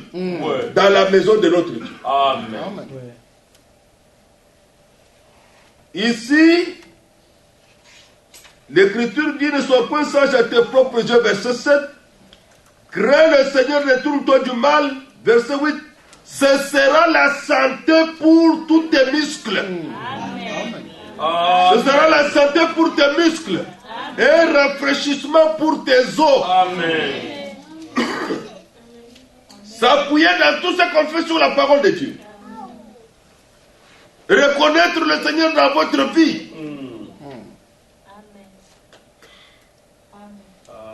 dans la maison de notre Dieu. Amen. Ici, l'Écriture dit, ne sois point sage à tes propres yeux. Verset 7. Crains le Seigneur, détourne-toi du mal. Verset 8. Ce sera la santé pour tous tes muscles. Amen. Ce sera la santé pour tes muscles. Et un rafraîchissement pour tes os. Amen. S'appuyer dans tout ce qu'on fait sur la parole de Dieu. Reconnaître le Seigneur dans votre vie.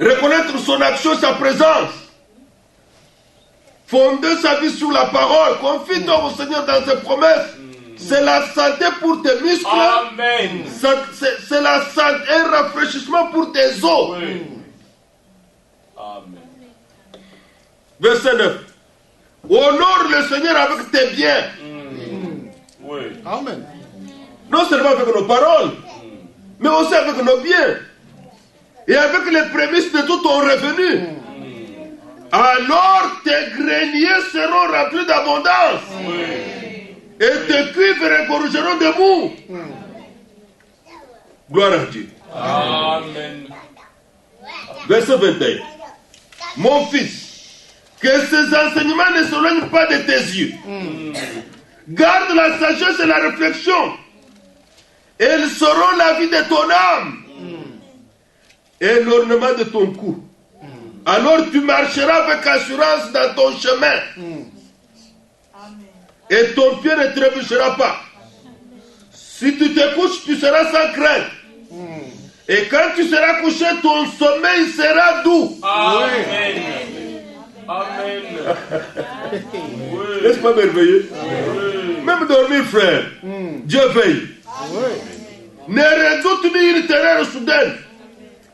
Reconnaître son action, sa présence. Fonder sa vie sur la parole. Confie-toi au Seigneur dans ses promesses. C'est la santé pour tes muscles. Amen. C'est la santé, un rafraîchissement pour tes os. Oui. Amen. Verset 9. Honore le Seigneur avec tes biens. Oui. Amen. Non seulement avec nos paroles, mais aussi avec nos biens. Et avec les prémices de tout ton revenu. Alors tes greniers seront remplis d'abondance. Et tes cuivres regorgeront de mou. Gloire à Dieu. Amen. Verset 21. Mon fils, que ces enseignements ne s'éloignent pas de tes yeux. Garde la sagesse et la réflexion. Elles seront la vie de ton âme. Et l'ornement de ton cou. Alors tu marcheras avec assurance dans ton chemin. Et ton pied ne trébuchera pas. Si tu te couches, tu seras sans crainte. Et quand tu seras couché, ton sommeil sera doux. Amen. Amen. N'est-ce pas merveilleux? Même dormir, frère. Dieu veille. Ne redoute ni une terreur soudaine,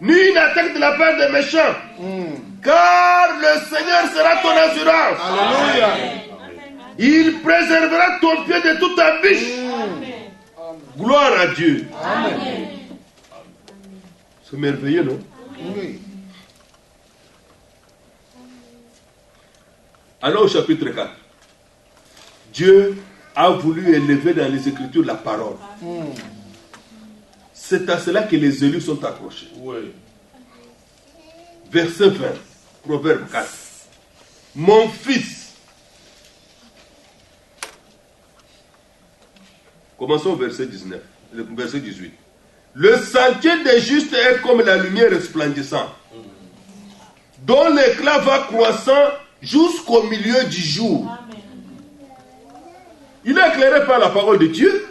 ni une attaque de la part des méchants. Car le Seigneur sera ton assurance. Alléluia. Il préservera ton pied de toute embûche. Gloire à Dieu. Amen. C'est merveilleux, non? Oui. Alors au chapitre 4, Dieu a voulu élever dans les Écritures la parole. C'est à cela que les élus sont accrochés. Oui. Verset 20, Proverbe 4. Mon fils. Commençons au verset 19, le verset 18. Le sentier des justes est comme la lumière resplendissante, dont l'éclat va croissant jusqu'au milieu du jour. Il est éclairé par la parole de Dieu.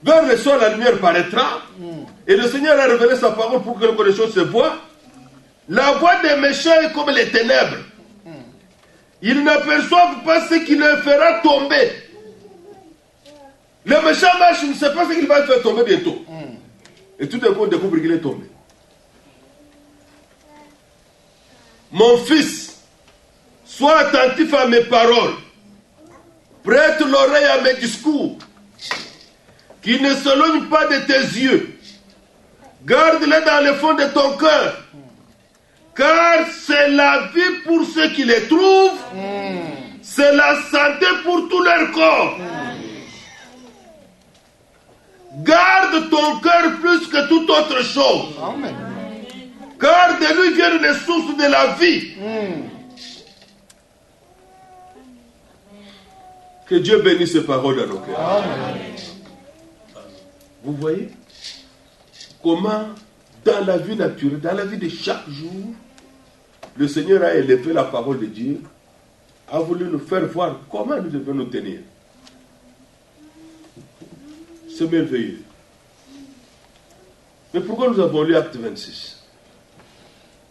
Vers le soir, la lumière paraîtra. Et le Seigneur a révélé sa parole pour que les choses se voient. La voix des méchants est comme les ténèbres. Ils n'aperçoivent pas ce qui les fera tomber. Le méchant marche, il ne sait pas ce qu'il va faire tomber bientôt. Et tout d'un coup, on découvre qu'il est tombé. Mon fils, sois attentif à mes paroles. Prête l'oreille à mes discours. Qui ne s'éloigne pas de tes yeux. Garde-les dans le fond de ton cœur. Car c'est la vie pour ceux qui les trouvent. C'est la santé pour tout leur corps. Garde ton cœur plus que toute autre chose. Amen. Car de lui viennent les sources de la vie. Que Dieu bénisse ces paroles dans nos cœurs. Amen. Vous voyez comment dans la vie naturelle, dans la vie de chaque jour, le Seigneur a élevé la parole de Dieu, a voulu nous faire voir comment nous devons nous tenir. C'est merveilleux. Mais pourquoi nous avons lu Acte 26?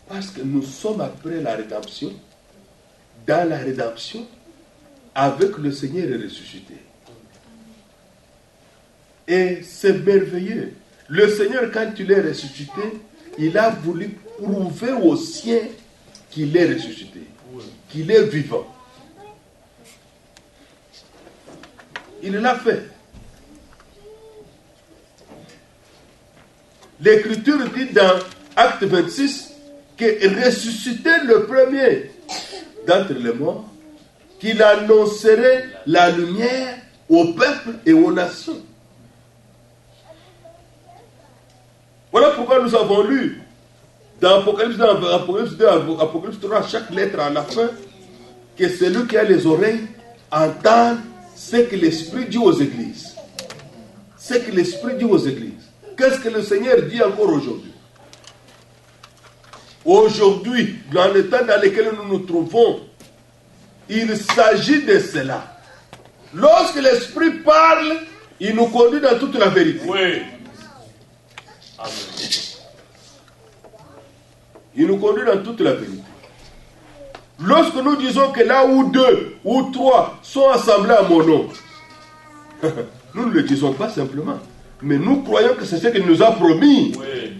Parce que nous sommes après la rédemption, dans la rédemption, avec le Seigneur est ressuscité. Et c'est merveilleux. Le Seigneur, quand il est ressuscité, il a voulu prouver aux siens qu'il est ressuscité, qu'il est vivant. Il l'a fait. L'Écriture dit dans Acte 26 que ressuscité le premier d'entre les morts, qu'il annoncerait la lumière au peuple et aux nations. Voilà pourquoi nous avons lu dans Apocalypse 2, Apocalypse 3, chaque lettre à la fin, que celui qui a les oreilles entend ce que l'Esprit dit aux églises. Ce que l'Esprit dit aux églises. Qu'est-ce que le Seigneur dit encore aujourd'hui? Aujourd'hui, dans le temps dans lequel nous nous trouvons, il s'agit de cela. Lorsque l'Esprit parle, il nous conduit dans toute la vérité. Oui. Amen. Il nous conduit dans toute la vérité. Lorsque nous disons que là où 2 ou 3 sont assemblés à mon nom, nous ne le disons pas simplement, mais nous croyons que c'est ce qu'il nous a promis. Oui.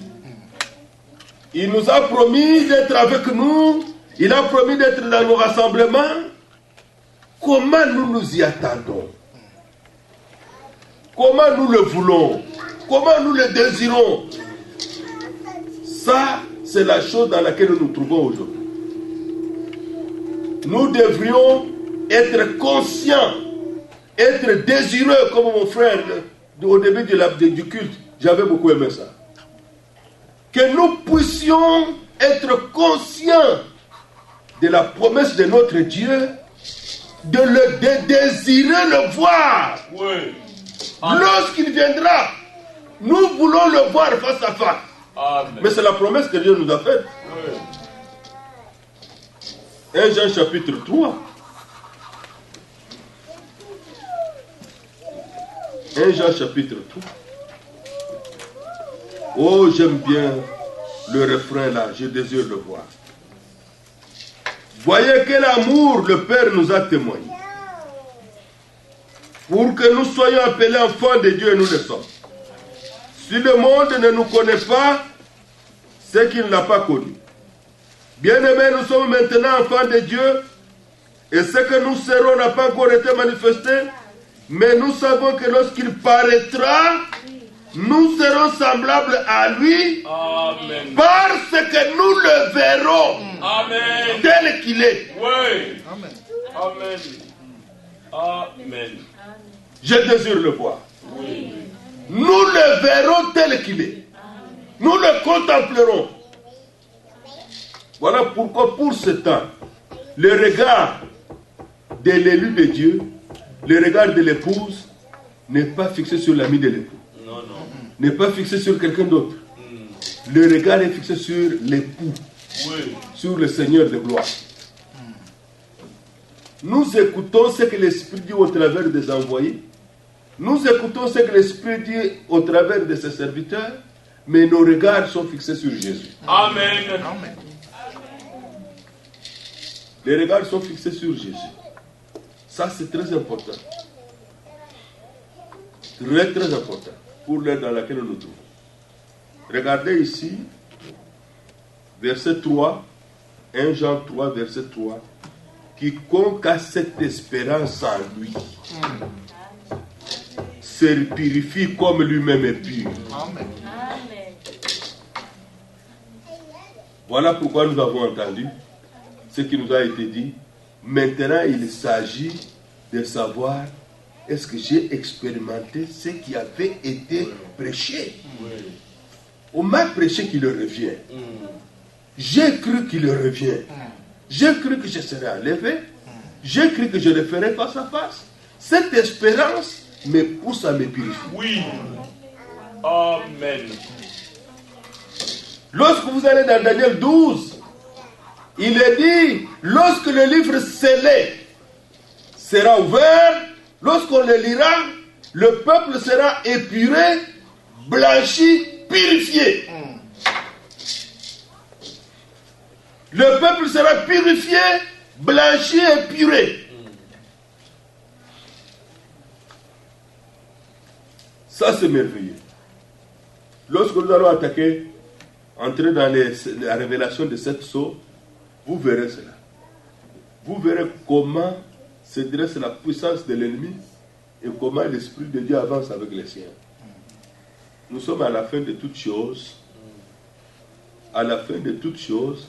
Il nous a promis d'être avec nous. Il a promis d'être dans nos rassemblements. Comment nous nous y attendons? Comment nous le voulons? Comment nous le désirons? Ça, c'est la chose dans laquelle nous nous trouvons aujourd'hui. Nous devrions être conscients, être désireux, comme mon frère au début du culte. J'avais beaucoup aimé ça. Que nous puissions être conscients de la promesse de notre Dieu, de désirer le voir. Oui. Lorsqu'il viendra, nous voulons le voir face à face. Amen. Mais c'est la promesse que Dieu nous a faite. Oui. 1 Jean chapitre 3. 1 Jean chapitre 3. Oh, j'aime bien le refrain là, je désire le voir. Voyez quel amour le Père nous a témoigné. Pour que nous soyons appelés enfants de Dieu, et nous le sommes. Si le monde ne nous connaît pas, c'est qu'il ne l'a pas connu. Bien-aimés, nous sommes maintenant enfants de Dieu, Et ce que nous serons n'a pas encore été manifesté, mais nous savons que lorsqu'il paraîtra, nous serons semblables à lui. Amen. Parce que nous le verrons. Amen. Tel qu'il est. Oui. Amen. Amen. Amen. Je désire le voir. Nous le verrons tel qu'il est. Nous le contemplerons. Voilà pourquoi pour ce temps, le regard de l'élu de Dieu, le regard de l'épouse n'est pas fixé sur l'ami de l'époux. Non, non. N'est pas fixé sur quelqu'un d'autre. Le regard est fixé sur l'époux, Oui. sur le Seigneur de gloire. Nous écoutons ce que l'Esprit dit au travers des envoyés. Nous écoutons ce que l'Esprit dit au travers de ses serviteurs, mais nos regards sont fixés sur Jésus. Amen. Amen. Les regards sont fixés sur Jésus. Ça, c'est très important. Très, très important pour l'ère dans laquelle nous nous trouvons. Regardez ici, verset 3, 1 Jean 3, verset 3. Quiconque a cette espérance en lui se purifie comme lui-même est pur. Amen. Amen. Voilà pourquoi nous avons entendu ce qui nous a été dit. Maintenant, il s'agit de savoir est-ce que j'ai expérimenté ce qui avait été prêché. On m'a prêché qu'il revient. J'ai cru qu'il revient. J'ai cru que je serais enlevé. J'ai cru que je le ferais face à face. Cette espérance me pousse à me purifier. Oui. Amen. Lorsque vous allez dans Daniel 12, il est dit, lorsque le livre scellé sera ouvert, lorsqu'on le lira, le peuple sera épuré, blanchi, purifié. Le peuple sera purifié, blanchi et épuré. Ça, c'est merveilleux. Lorsque nous allons entrer dans la révélation de cette sceau, vous verrez cela. Vous verrez comment se dresse la puissance de l'ennemi et comment l'Esprit de Dieu avance avec les siens. Nous sommes à la fin de toutes choses. À la fin de toutes choses,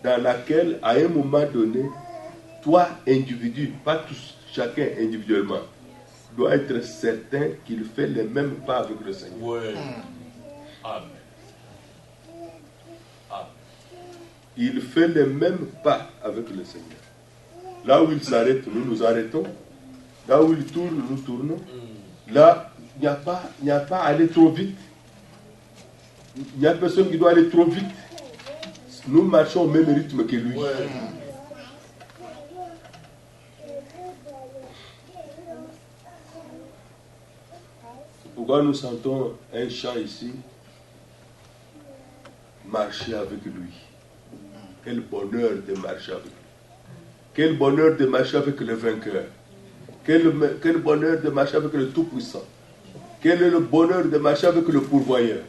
dans laquelle, à un moment donné, toi, individu, pas tous, chacun individuellement, doit être certain qu'il fait les mêmes pas avec le Seigneur. Oui. Amen. Il fait les mêmes pas avec le Seigneur. Là où il s'arrête, nous nous arrêtons. Là où il tourne, nous tournons. Là, il n'y a pas à aller trop vite. Il n'y a personne qui doit aller trop vite. Nous marchons au même rythme que lui. Ouais. C'est pourquoi nous sentons un chant ici. Marcher avec lui. Quel bonheur de marcher avec lui. Quel bonheur de marcher avec le vainqueur. Quel bonheur de marcher avec le Tout-Puissant. Quel est le bonheur de marcher avec le pourvoyeur.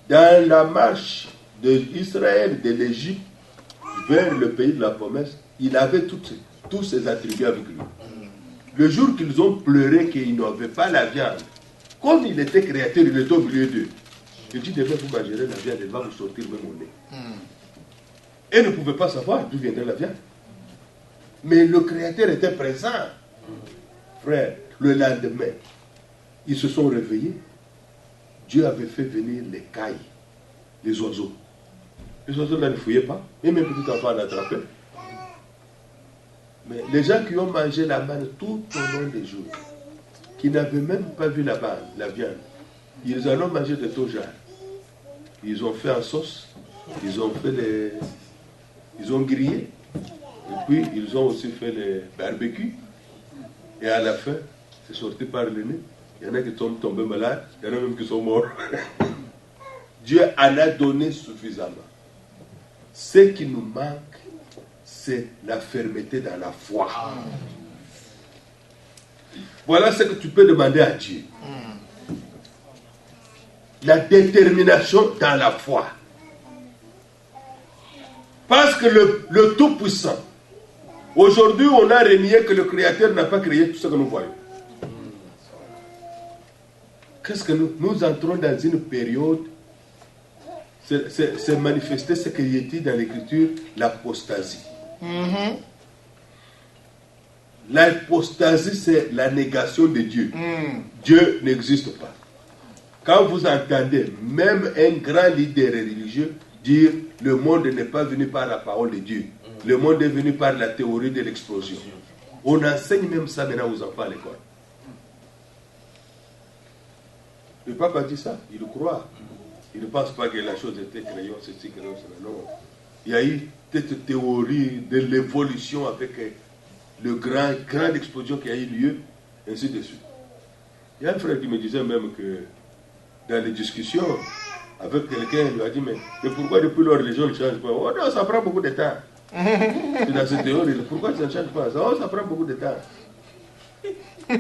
Dans la marche d'Israël, de l'Égypte, vers le pays de la promesse, il avait tous ses attributs avec lui. Le jour qu'ils ont pleuré qu'ils n'avaient pas la viande, comme il était créateur, il était au milieu d'eux. Il dit, demain vous mangerez la viande, elle va vous sortir même au nez. Et ne pouvait pas savoir d'où viendrait la viande. Mais le créateur était présent. Frère, le lendemain, ils se sont réveillés. Dieu avait fait venir les cailles, les oiseaux. Les oiseaux là ne fouillaient pas. Et même petit enfant l'attrapait. Mais les gens qui ont mangé la manne tout au long des jours, qui n'avaient même pas vu la viande, ils en ont mangé de tout genre. Ils ont fait en sauce, ils ont grillé, et puis ils ont aussi fait les barbecues. Et à la fin, c'est sorti par le nez. Il y en a qui sont tombés malades, il y en a même qui sont morts. Dieu en a donné suffisamment. Ce qui nous manque, c'est la fermeté dans la foi. Voilà ce que tu peux demander à Dieu. La détermination dans la foi. Parce que le Tout-Puissant, Aujourd'hui, on a renié que le Créateur n'a pas créé tout ce que nous voyons. Qu'est-ce que nous entrons dans une période, c'est manifester ce qui est dit dans l'Écriture, l'apostasie. L'apostasie, c'est la négation de Dieu. Dieu n'existe pas. Quand vous entendez même un grand leader religieux dire le monde n'est pas venu par la parole de Dieu, le monde est venu par la théorie de l'explosion. On enseigne même ça maintenant aux enfants à l'école. Le papa dit ça, il le croit. Il ne pense pas que la chose était créée, ceci, créée, cela. Non. Il y a eu cette théorie de l'évolution avec le grande explosion qui a eu lieu, ainsi de suite. Il y a un frère qui me disait même que dans les discussions avec quelqu'un, il lui a dit, mais pourquoi depuis lors les gens ne changent pas? Oh non, ça prend beaucoup de temps. C'est dans cette théorie, pourquoi ça ne change pas? Oh, ça prend beaucoup de temps. Mais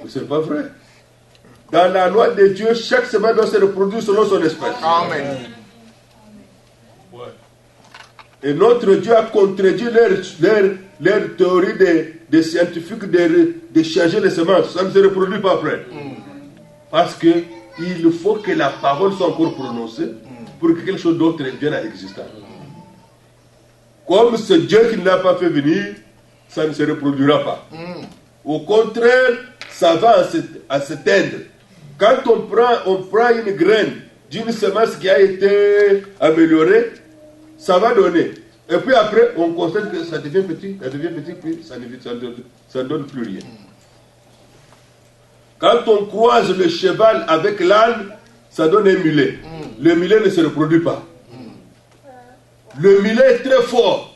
ce n'est pas vrai. Dans la loi de Dieu, chaque semaine doit se reproduire selon son espèce. Amen. Et notre Dieu a contredit leur théorie des scientifiques de changer les semences. Ça ne se reproduit pas après. Parce qu'il faut que la parole soit encore prononcée pour que quelque chose d'autre vienne à l'existence. Comme c'est Dieu qui ne l'a pas fait venir, ça ne se reproduira pas. Au contraire, ça va à s'éteindre. Quand on prend une graine d'une semence qui a été améliorée, ça va donner. Et puis après, on constate que ça devient petit, puis ça ne donne plus rien. Quand on croise le cheval avec l'âne, ça donne un mulet. Le mulet ne se reproduit pas. Le mulet est très fort.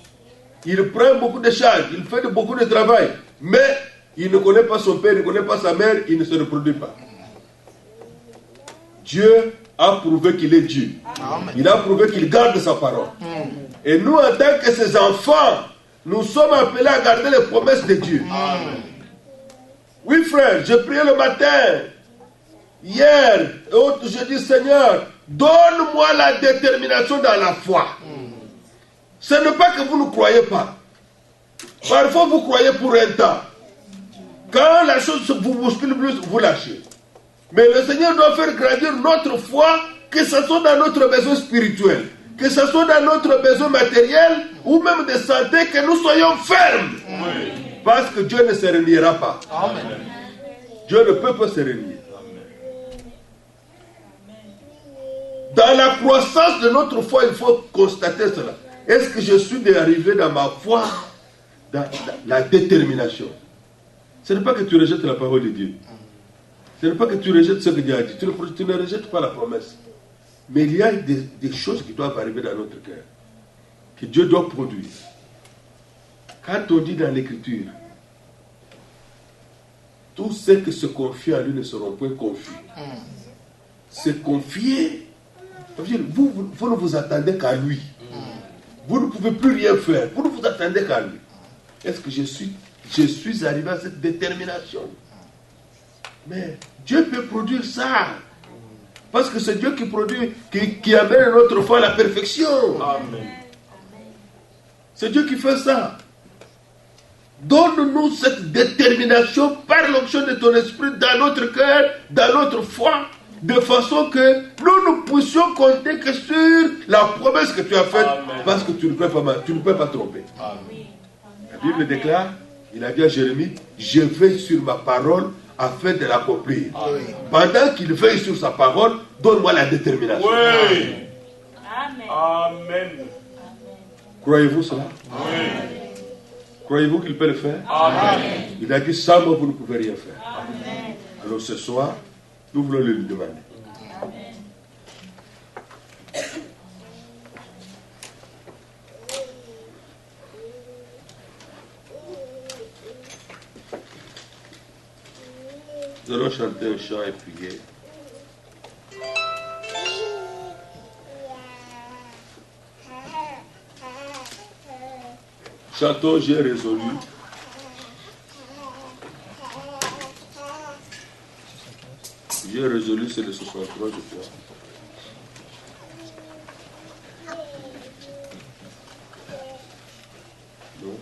Il prend beaucoup de charges, il fait beaucoup de travail. Mais il ne connaît pas son père, il ne connaît pas sa mère, il ne se reproduit pas. Dieu a prouvé qu'il est Dieu. Il a prouvé qu'il garde sa parole. Et nous, en tant que ses enfants, nous sommes appelés à garder les promesses de Dieu. Oui, frère, j'ai prié le matin, hier, et autres, je dis, Seigneur, donne-moi la détermination dans la foi. Ce n'est pas que vous ne croyez pas. Parfois, vous croyez pour un temps. Quand la chose vous bouscule plus, vous lâchez. Mais le Seigneur doit faire grandir notre foi, que ce soit dans notre besoin spirituel, que ce soit dans notre besoin matériel, ou même de santé, que nous soyons fermes. Oui. Parce que Dieu ne se reniera pas. Amen. Dieu ne peut pas se renier. Dans la croissance de notre foi, il faut constater cela. Est-ce que je suis arrivé dans ma foi, dans la détermination? Ce n'est pas que tu rejettes la parole de Dieu. Ce n'est pas que tu rejettes ce que Dieu a dit. Tu ne rejettes pas la promesse. Mais il y a des choses qui doivent arriver dans notre cœur, que Dieu doit produire. Quand on dit dans l'Écriture, tous ceux qui se confient à lui ne seront point confus. Se confier, vous ne vous attendez qu'à lui. Vous ne pouvez plus rien faire. Vous ne vous attendez qu'à lui. Est-ce que je suis arrivé à cette détermination? Mais Dieu peut produire ça. Parce que c'est Dieu qui produit, qui amène notre foi à la perfection. Amen. C'est Dieu qui fait ça. Donne-nous cette détermination par l'onction de ton esprit dans notre cœur, dans notre foi, de façon que nous puissions compter que sur la promesse que tu as faite. Amen. Parce que tu ne peux pas tromper. Amen. La Bible déclare, il a dit à Jérémie, je veille sur ma parole afin de l'accomplir. Pendant qu'il veille sur sa parole, donne-moi la détermination. Oui. Amen. Amen. Croyez-vous cela? Oui. Croyez-vous qu'il peut le faire? Amen. Il a dit, sans moi, vous ne pouvez rien faire. Amen. Alors ce soir, nous voulons le lui demander. Amen. Nous allons chanter un chant et prier. Chantons, j'ai résolu. J'ai résolu, c'est le 63, je crois. Non.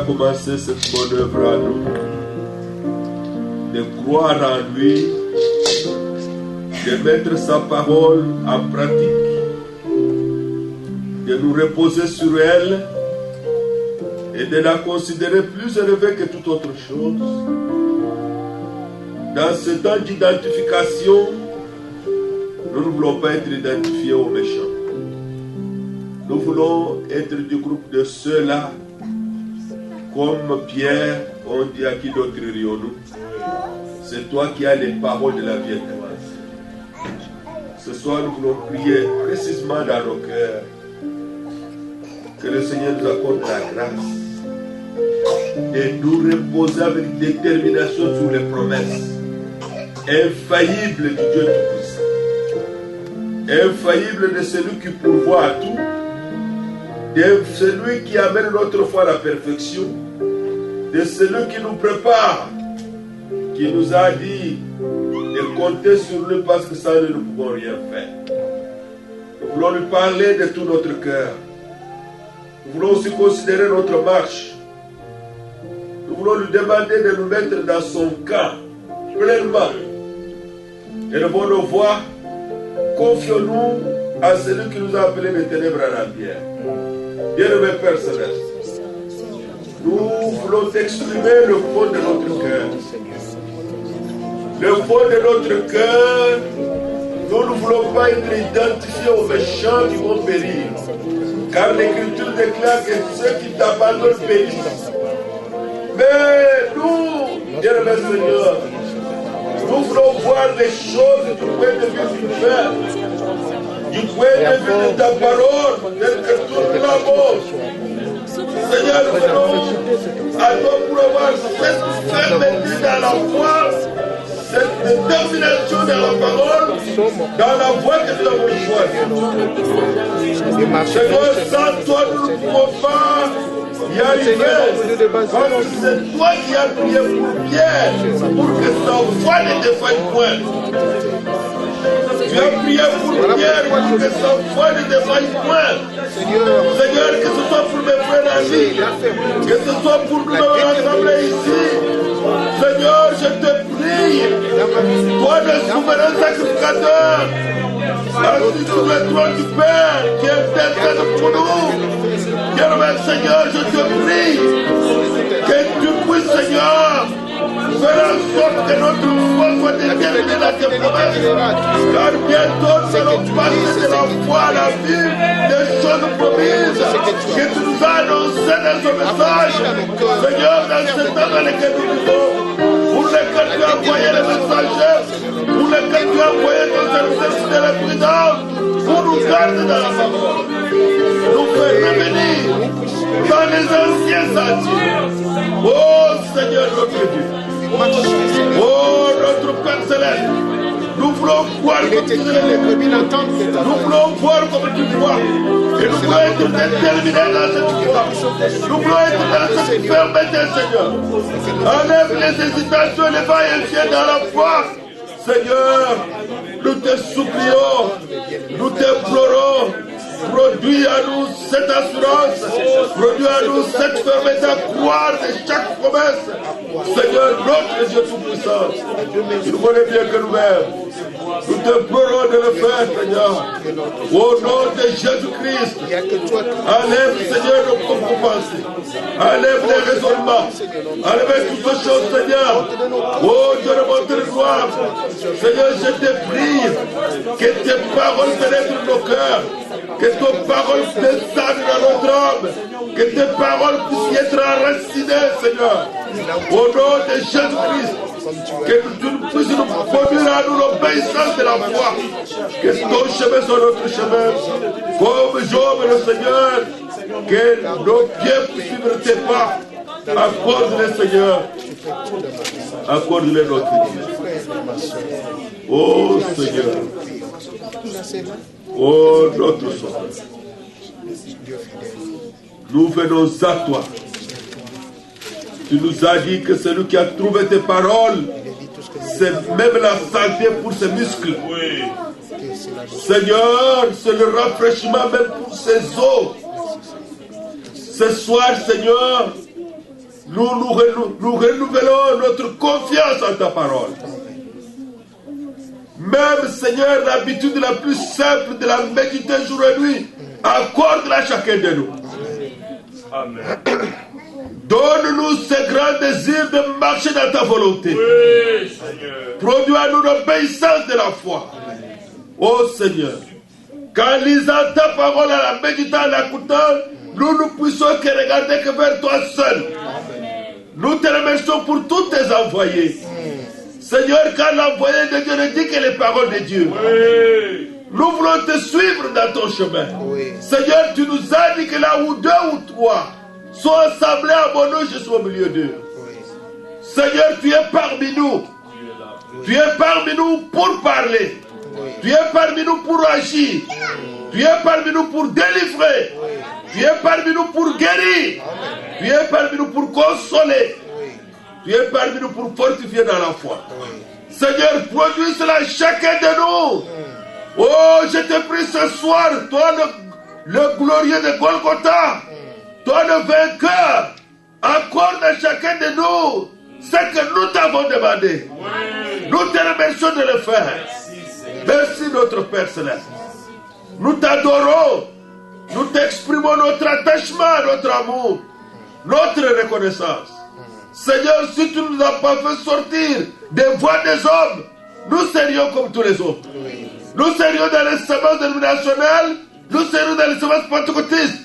Commencer cette bonne œuvre à nous, de croire en lui, de mettre sa parole en pratique, de nous reposer sur elle et de la considérer plus élevée que toute autre chose. Dans ce temps d'identification, nous ne voulons pas être identifiés aux méchants. Nous voulons être du groupe de ceux-là. Comme Pierre, on dit à qui d'autre irions-nous? C'est toi qui as les paroles de la vie éternelle. Ce soir, nous voulons prier précisément dans nos cœurs que le Seigneur nous accorde la grâce et nous reposer avec détermination sur les promesses infaillibles du Dieu Tout-Puissant, infaillibles de celui qui pourvoit à tout, de celui qui amène notre foi à la perfection, de celui qui nous prépare, qui nous a dit de compter sur lui parce que sans lui nous ne pouvons rien faire. Nous voulons lui parler de tout notre cœur. Nous voulons aussi considérer notre marche. Nous voulons lui demander de nous mettre dans son camp pleinement. Élevons nos voix, confions-nous à celui qui nous a appelés des ténèbres à la lumière. Bien-aimé Père Céleste, nous voulons exprimer le fond de notre cœur. Le fond de notre cœur, nous ne voulons pas être identifiés aux méchants qui vont périr. Car l'Écriture déclare que ceux qui t'abandonnent périssent. Mais nous, bien-aimé Seigneur, nous voulons voir les choses du point de vue divin, du point de vue de ta parole, telle que tourne la mort. Seigneur, nous venons à toi pour avoir cette fermeté dans la foi, cette détermination dans la parole, dans la voie que nous avons choisie. Seigneur, sans toi, nous ne pouvons pas y arriver. Parce que c'est toi qui as prié pour Pierre, pour que sa foi ne défaille point. Tu as prié pour Pierre pour que sa foi ne défaille point. Seigneur, que ce soit pour mes frères amis, que ce soit pour nous rassembler ici. Seigneur, je te prie, toi le souverain sacrificateur, assis sur le trône du Père, qui intercède pour nous. Bien-aimé Seigneur, je te prie que tu puisses, Seigneur, faire en sorte que notre foi soit déterminée dans tes promesses, car bientôt nous allons passer de la foi à la vie des choses promises que tu nous as annoncées dans ce message. Seigneur, dans ce temps dans lequel nous vivons, pour lequel tu as envoyé les messagers, pour lequel tu as envoyé ton serviteur de la prudence, pour nous garder dans la parole, nous faire revenir dans les anciens sentiers. Oh Seigneur notre Dieu, oh notre Père Céleste, nous voulons voir comme tu le dis, nous voulons voir comme tu vois, et nous voulons être déterminés dans cette foi, nous voulons être dans cette fermeté, Seigneur. Enlève les hésitations, les va-et-vient dans la foi, Seigneur. Nous te supplions, nous t'implorons. Produis à nous cette assurance, produis à nous cette fermeté à croire de chaque promesse. Seigneur, notre Dieu Tout-Puissant, tu nous connais bien que nous-mêmes. Nous t'implorons de le faire, Seigneur. Au nom de Jésus-Christ, enlève, Seigneur, nos propres pensées. Enlève les raisonnements. Enlève toutes ces choses, Seigneur. Oh Dieu de notre gloire. Seigneur, je te prie que tes paroles pénètrent nos cœurs. Que tes paroles descendent dans notre âme. Que tes paroles puissent être enracinées, Seigneur. Au nom de Jésus-Christ. Que tu puisses nous produire à nous l'obéissance de la foi. Que ton chemin soit notre chemin. Comme Job le Seigneur. Que nos pieds puissent suivre tes pas. Accorde-les, Seigneur. Accorde-les, notre Dieu. Oh Seigneur. Oh notre Sauveur. Nous venons à toi. Tu nous as dit que celui qui a trouvé tes paroles, c'est même la santé pour ses muscles. Seigneur, c'est le rafraîchissement même pour ses os. Ce soir, Seigneur, nous renouvelons notre confiance en ta parole. Même, Seigneur, l'habitude la plus simple de la méditer jour et nuit, accorde-la à chacun de nous. Amen. Donne-nous ce grand désir de marcher dans ta volonté. Oui, Seigneur. Produis à nous l'obéissance de la foi. Oh Seigneur, qu'en lisant ta parole, en la méditant, en l'écoutant, nous ne puissions que regarder que vers toi seul. Amen. Nous te remercions pour tous tes envoyés. Seigneur, quand l'envoyé de Dieu ne dit que les paroles de Dieu, oui. Nous voulons te suivre dans ton chemin. Oui. Seigneur, tu nous as dit que là où 2 ou 3 sont assemblés à mon nom, je suis au milieu d'eux. Oui. Seigneur, tu es parmi nous. Oui. Tu es parmi nous pour parler. Oui. Tu es parmi nous pour agir. Oui. Tu es parmi nous pour délivrer. Oui. Tu es parmi nous pour guérir. Amen. Tu es parmi nous pour consoler. Tu es parmi nous pour fortifier dans la foi. Oui. Seigneur, produis cela chacun de nous. Oh, je te prie ce soir, toi le glorieux de Golgotha, toi le vainqueur, accorde à chacun de nous ce que nous t'avons demandé. Oui. Nous te remercions de le faire. Merci notre Père Céleste. Nous t'adorons. Nous t'exprimons notre attachement, notre amour, notre reconnaissance. Seigneur, si tu ne nous as pas fait sortir des voies des hommes, nous serions comme tous les autres. Oui. Nous serions dans les semences dénominationnelles, nous serions dans les semences pentecôtistes.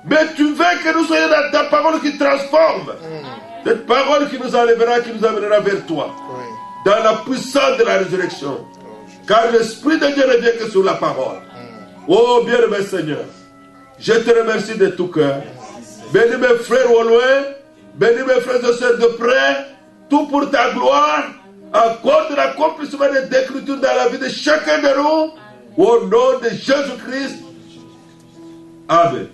Mais tu veux que nous soyons dans ta parole qui transforme. Cette parole qui nous enlèvera, qui nous amènera vers toi. Oui. Dans la puissance de la résurrection. Car l'Esprit de Dieu ne vient que sur la parole. Oh bien-aimé Seigneur, je te remercie de tout cœur. Bénis mes frères au loin. Bénis mes frères et sœurs de près. Tout pour ta gloire. Accorde l'accomplissement des Écritures dans la vie de chacun de nous. Au nom de Jésus-Christ. Amen.